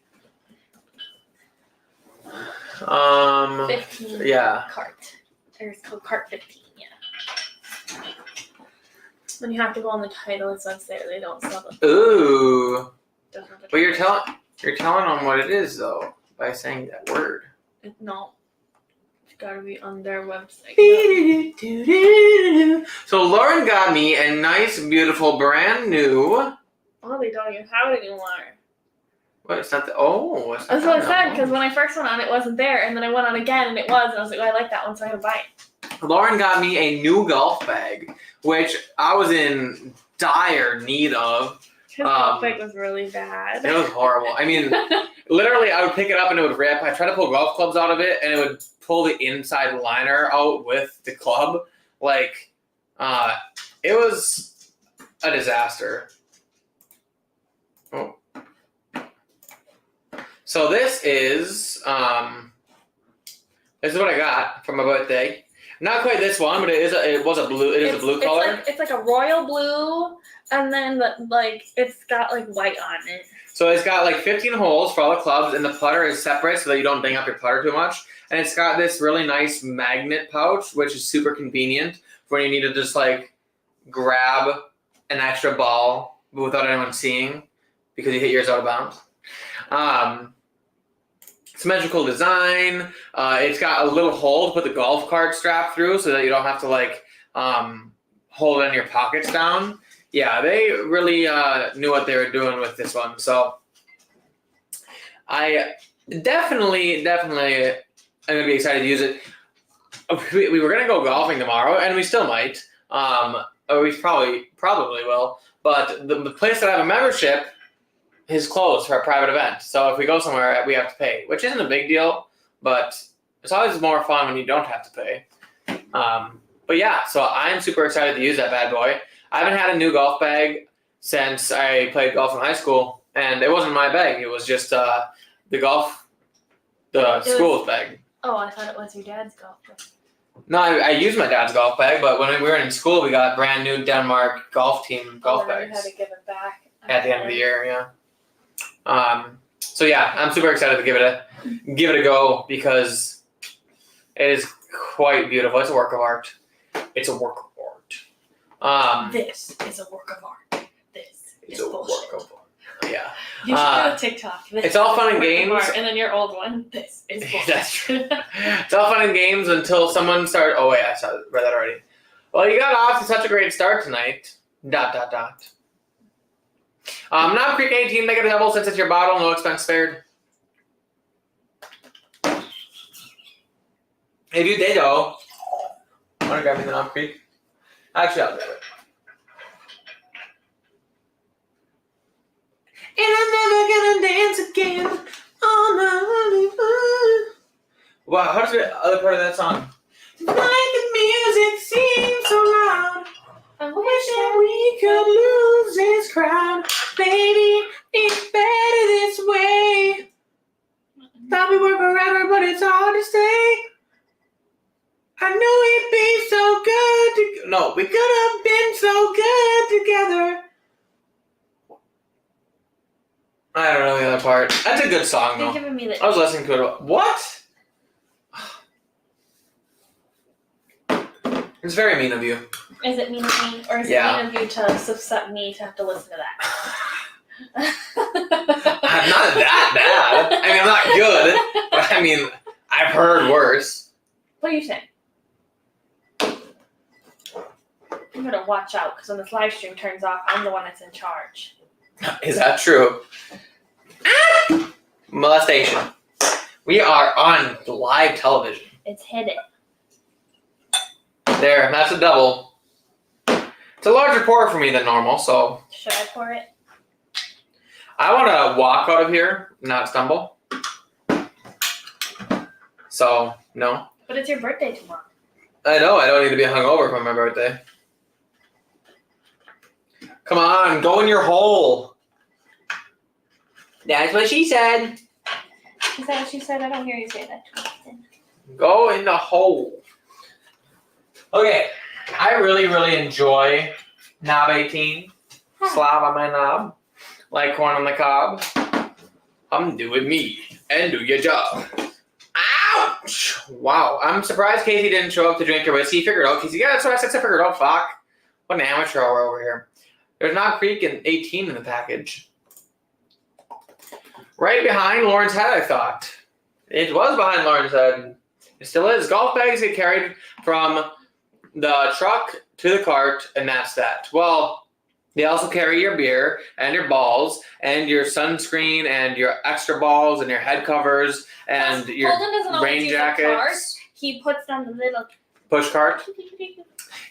15 yeah. cart. Or it's called cart 15, yeah. When you have to go on the title, it says there they don't sell it. Ooh. Doesn't have the But you're title. telling them what it is though by saying that word. No. It's gotta be on their website. So Lauren got me a nice, beautiful, brand new. Oh, they don't even have it anymore. What? It's not the. Oh, it's not That's what I that said, one. because when I first went on, it wasn't there, and then I went on again, and it was, and I was like, oh, I like that one, so I had to buy it. Lauren got me a new golf bag, which I was in dire need of. His golf bag was really bad. It was horrible. I mean, literally, I would pick it up and it would rip. I tried to pull golf clubs out of it, and it would pull the inside liner out with the club. Like, it was a disaster. Oh. So this is what I got for my birthday. Not quite this one, but it is a blue color. It's like a royal blue, and then it's got like white on it. So it's got like 15 holes for all the clubs, and the putter is separate so that you don't bang up your putter too much. And it's got this really nice magnet pouch, which is super convenient for when you need to just like grab an extra ball without anyone seeing because you hit yours out of bounds. Symmetrical design. It's got a little hole to put the golf cart strap through so that you don't have to like hold it in your pockets down. Yeah, they really knew what they were doing with this one. So I definitely am going to be excited to use it. We were going to go golfing tomorrow, and we still might. Or we probably will. But the place that I have a membership is closed for a private event. So if we go somewhere, we have to pay, which isn't a big deal, but it's always more fun when you don't have to pay. But yeah, so I'm super excited to use that bad boy. I haven't had a new golf bag since I played golf in high school, and it wasn't my bag. It was just the school's bag. Oh, I thought it was your dad's golf bag. No, I used my dad's golf bag, but when we were in school, we got brand new Denmark golf team golf bags. You bags had to give it back at the end of the year. Yeah. So yeah, I'm super excited to give it a go because it is quite beautiful. It's a work of art. It's a work of art. This is a work of art. This is bullshit. Work of art. Yeah. You should go to TikTok. This it's all fun and games. And then your old one. This is bullshit. That's true. It's all fun and games until someone started. Oh wait, read that already. Well, you got off to such a great start tonight. ... Knob Creek 18, make it a double since it's your bottle, no expense spared. Hey, dude, they go. Want to grab me the Knob Creek? Actually, I'll grab it. And I'm never gonna dance again. Oh no. Wow, how does the other part of that song? Like the music seems so loud. I wish that we could lose this crowd. Baby, it's better this way. Thought we were forever, but it's hard to stay. I knew it'd be so good no, we could have been so good together. I don't know the other part. That's a good song, though. You're giving me the... I was listening to it. What? It's very mean of you. Is it mean of me? Or is it mean of you to subset me to have to listen to that? I'm not that bad. I mean, I'm not good. But I mean, I've heard worse. What are you saying? I'm going to watch out, because when this live stream turns off, I'm the one that's in charge. Is that true? Molestation. We are on live television. It's hidden. There, that's a double. It's a larger pour for me than normal, so. Should I pour it? I want to walk out of here, not stumble. So, no. But it's your birthday tomorrow. I know, I don't need to be hungover for my birthday. Come on, go in your hole. That's what she said. Is that what she said? I don't hear you say that too often. Go in the hole. Okay, I really, really enjoy Knob 18. Slob on my knob. Like corn on the cob. Come do with me and do your job. Ouch! Wow, I'm surprised Casey didn't show up to drink your whiskey. Figured out, Casey. Yeah, that's what I said. I figured out. Fuck. What an amateur hour over here. There's Knob Creek and 18 in the package. Right behind Lauren's head, I thought. It was behind Lauren's head. It still is. Golf bags get carried from the truck to the cart, and that's that. Well, they also carry your beer and your balls and your sunscreen and your extra balls and your head covers and your rain jackets. He puts on the little push cart.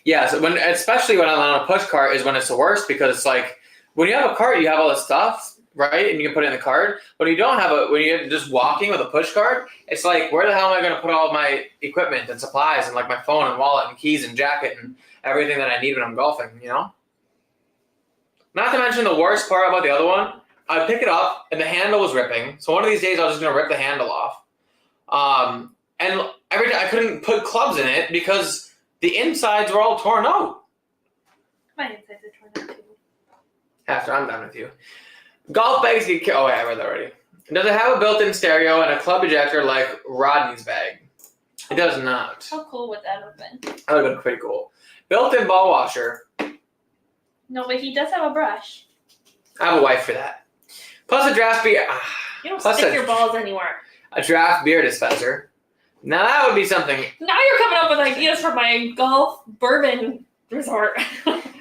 Yeah, so especially when I'm on a push cart is when it's the worst, because it's like when you have a cart, you have all this stuff, right? And you can put it in the cart. But when you don't have when you're just walking with a push cart, it's like, where the hell am I going to put all of my equipment and supplies and like my phone and wallet and keys and jacket and everything that I need when I'm golfing, you know? Not to mention the worst part about the other one, I pick it up and the handle was ripping. So one of these days I was just going to rip the handle off. And every day I couldn't put clubs in it because the insides were all torn out. My insides are torn out too. After I'm done with you. Golf bags get oh wait, I read that already. Does it have a built-in stereo and a club ejector like Rodney's bag? It does not. How cool would that have been? That would have been pretty cool. Built-in ball washer. No, but he does have a brush. I have a wife for that. Plus a draft beer. You don't stick your balls anywhere. A draft beer dispenser. Now that would be something. Now you're coming up with ideas for my golf bourbon resort.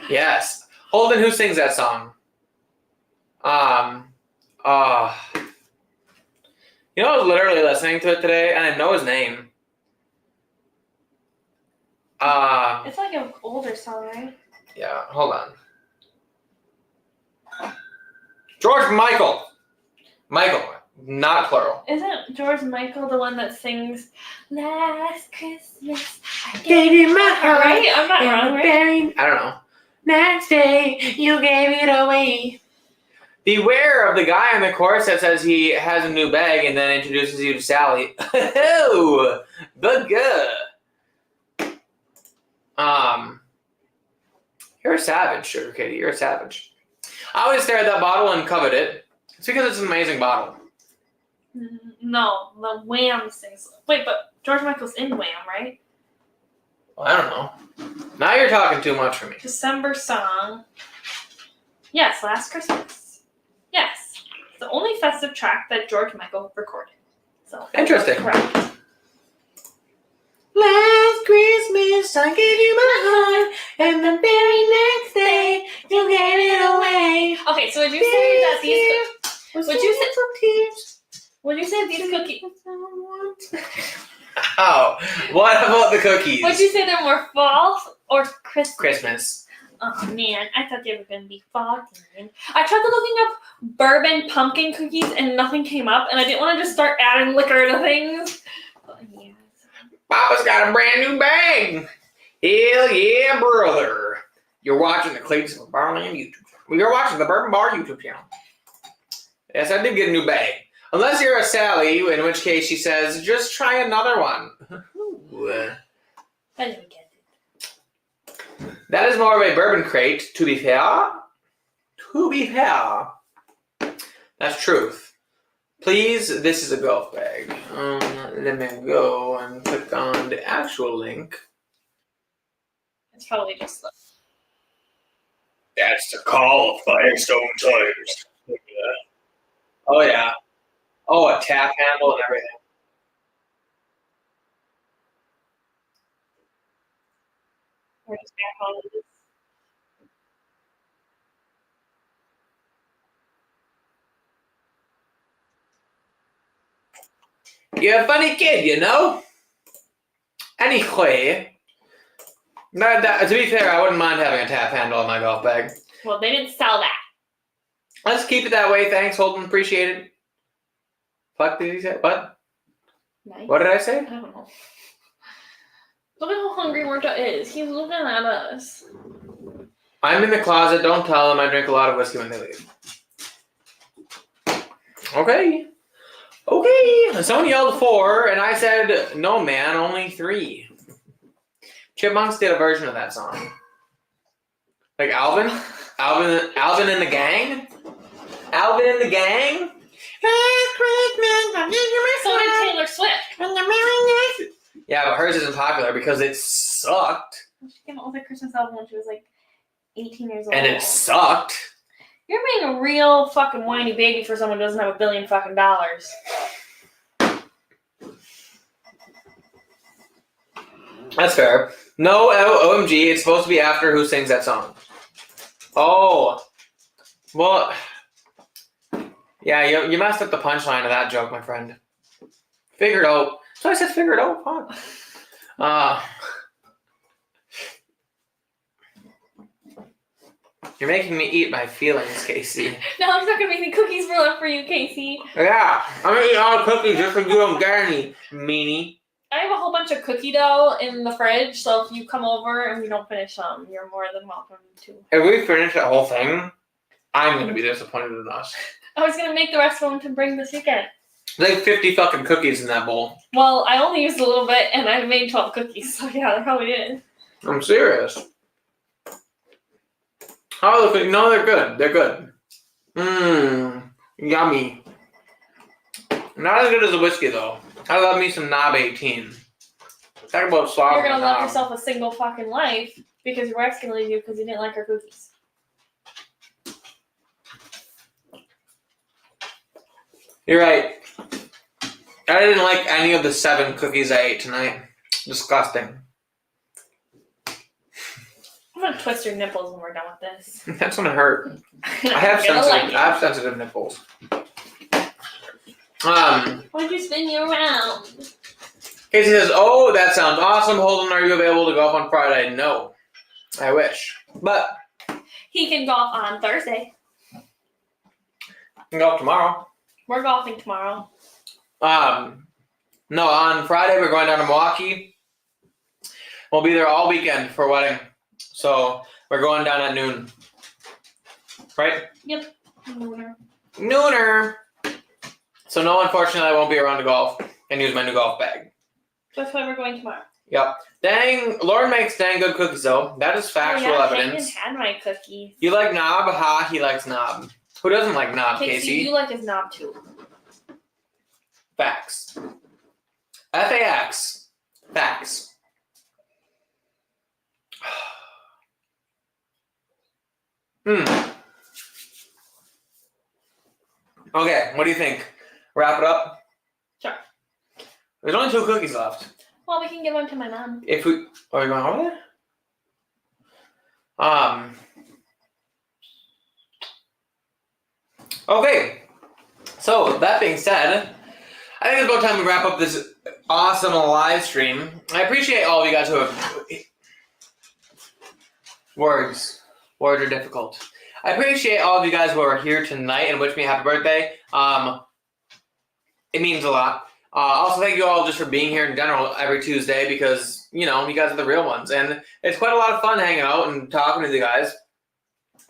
Yes. Holden, who sings that song? You know, I was literally listening to it today, and I know his name. It's like an older song, right? Yeah, hold on. George Michael. Michael, not plural. Isn't George Michael the one that sings "Last Christmas I Gave you my heart"? Right? I'm not wrong, right? I don't know. Next day, you gave it away. Beware of the guy on the course that says he has a new bag and then introduces you to Sally. Oh, the good. You're a savage, Sugar Kitty. You're a savage. I always stare at that bottle and covet it. It's because it's an amazing bottle. No, the Wham sings. Wait, but George Michael's in Wham, right? Well, I don't know. Now you're talking too much for me. December song. Yes, Last Christmas. Yes. It's the only festive track that George Michael recorded. So Interesting. correct. Last Christmas, I gave you my heart, and the very next day, you gave it away. Okay, so would you say that these would you say these cookies Oh, what about the cookies? would you say they're more fall or Christmas? Christmas. Oh man, I thought they were gonna be fall themed. I tried looking up bourbon pumpkin cookies and nothing came up, and I didn't want to just start adding liquor to things. But yeah. Papa's got a brand new bag. Hell yeah, brother. You're watching the Cleats of Barland YouTube. You're watching the Bourbon Bar YouTube channel. Yes, I did get a new bag. Unless you're a Sally, in which case she says, just try another one. I didn't get it. That is more of a bourbon crate, to be fair. To be fair. That's truth. Please, this is a golf bag. Let me go and click on the actual link. It's probably just the That's the call of Firestone Tires. Look at that. Oh, yeah. Oh, a tap handle and everything. we're just gonna call it this. You're a funny kid, you know? Anyway, to be fair, I wouldn't mind having a tap handle on my golf bag. Well, they didn't sell that. Let's keep it that way. Thanks, Holden. Appreciate it. Fuck did he say? What? Nice. What did I say? I don't know. Look at how hungry Morta is. He's looking at us. I'm in the closet. Don't tell them I drink a lot of whiskey when they leave. Okay. Okay. Someone yelled 4, and I said, no, man, only 3. Chipmunks did a version of that song. Like Alvin? Alvin and the gang? Alvin and the gang? So did Taylor Swift. Yeah, but hers isn't popular because it sucked. She came out with a Christmas album when she was like 18 years old. And it sucked. You're being a real fucking whiny baby for someone who doesn't have $1 billion fucking dollars. That's fair. No, OMG, it's supposed to be after Who Sings That Song. Oh. Well, yeah, you messed up the punchline of that joke, my friend. Figure it out. So I said figure it out. Fuck. You're making me eat my feelings, Casey. No, I'm not gonna make any cookies for you, Casey. Yeah, I'm gonna eat all the cookies just so you don't get any, meanie. I have a whole bunch of cookie dough in the fridge, so if you come over and we don't finish them, you're more than welcome to. If we finish that whole thing, I'm gonna be disappointed in us. I was gonna make the rest of them to bring this weekend. There's like 50 fucking cookies in that bowl. Well, I only used a little bit, and I made 12 cookies, so yeah, they probably did. I'm serious. Oh, look, no, they're good. They're good. Mmm, yummy. Not as good as a whiskey, though. I love me some Knob 18. Talk about soft. You're gonna love yourself a single fucking life because your wife's gonna leave you because you didn't like her cookies. You're right. I didn't like any of the 7 cookies I ate tonight. Disgusting. I'm gonna twist your nipples when we're done with this. That's gonna hurt. I have sensitive nipples. Why'd you spin you around? Casey says, "Oh, that sounds awesome. Holden, are you available to golf on Friday?" No, I wish, but He can golf on Thursday. I can golf tomorrow. We're golfing tomorrow. No, on Friday we're going down to Milwaukee. We'll be there all weekend for a wedding. So We're going down at noon. Right? Yep. Nooner. So no, unfortunately, I won't be around to golf and use my new golf bag. That's why we're going tomorrow. Yep. Dang, Lauren makes dang good cookies though. That is factual evidence. Hayden had my cookies. You like knob? Ha, he likes knob. Who doesn't like knob, Casey? Casey? You like his knob too. Facts. FAX. Facts. Okay, what do you think? Wrap it up? Sure. There's only 2 cookies left. Well, we can give one to my mom. If we... Are we going over there? Okay. So, that being said, I think it's about time we wrap up this awesome live stream. I appreciate all of you guys who have... Words are difficult. I appreciate all of you guys who are here tonight and wish me a happy birthday. It means a lot. Also, thank you all just for being here in general every Tuesday because, you know, you guys are the real ones. And it's quite a lot of fun hanging out and talking with you guys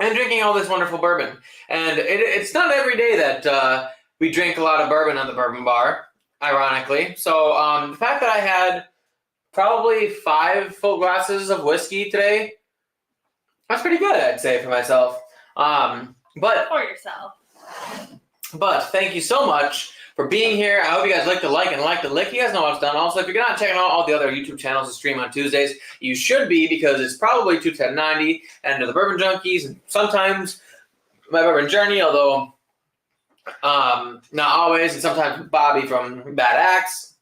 and drinking all this wonderful bourbon. And it's not every day that we drink a lot of bourbon at the Bourbon Bar, ironically. So the fact that I had probably 5 full glasses of whiskey today, that's pretty good, I'd say, for myself. But For yourself. But thank you so much for being here. I hope you guys like the like and like the lick. You guys know what's done. Also, if you're not checking out all the other YouTube channels that stream on Tuesdays, you should be because it's probably 21090 and the Bourbon Junkies and sometimes my Bourbon Journey, although not always, and sometimes Bobby from Bad Axe.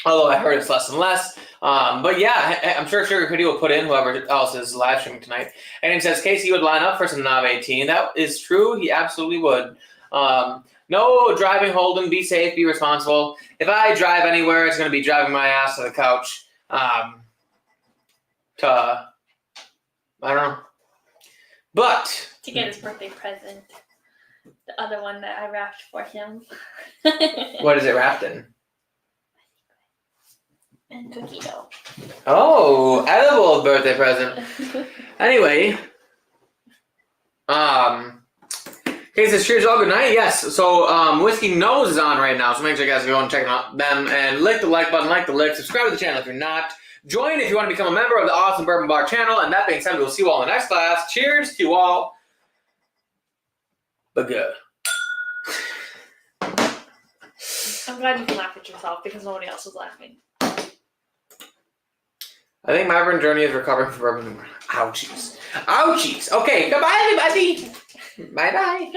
Although I heard it's less and less. But yeah, I'm sure Sugar Hoodie will put in whoever else is live streaming tonight. And he says, Casey would line up for some Knob 18. That is true. He absolutely would. No driving, holding, be safe, be responsible. If I drive anywhere, it's going to be driving my ass to the couch. I don't know. But. To get his birthday present. The other one that I wrapped for him. What is it wrapped in? And cookie dough. Oh, edible birthday present. Anyway. Okay, so cheers, all good night. Yes, so Whiskey Nose is on right now, so make sure you guys go and check out them and lick the like button, like the lick, subscribe to the channel if you're not. Join if you want to become a member of the Awesome Bourbon Bar channel. And that being said, we'll see you all in the next class. Cheers to you all. But good. I'm glad you can laugh at yourself because nobody else was laughing. I think my Bourbon Journey is recovering from bourbon. Ouchies. Ouchies. Okay, goodbye, everybody. Bye-bye.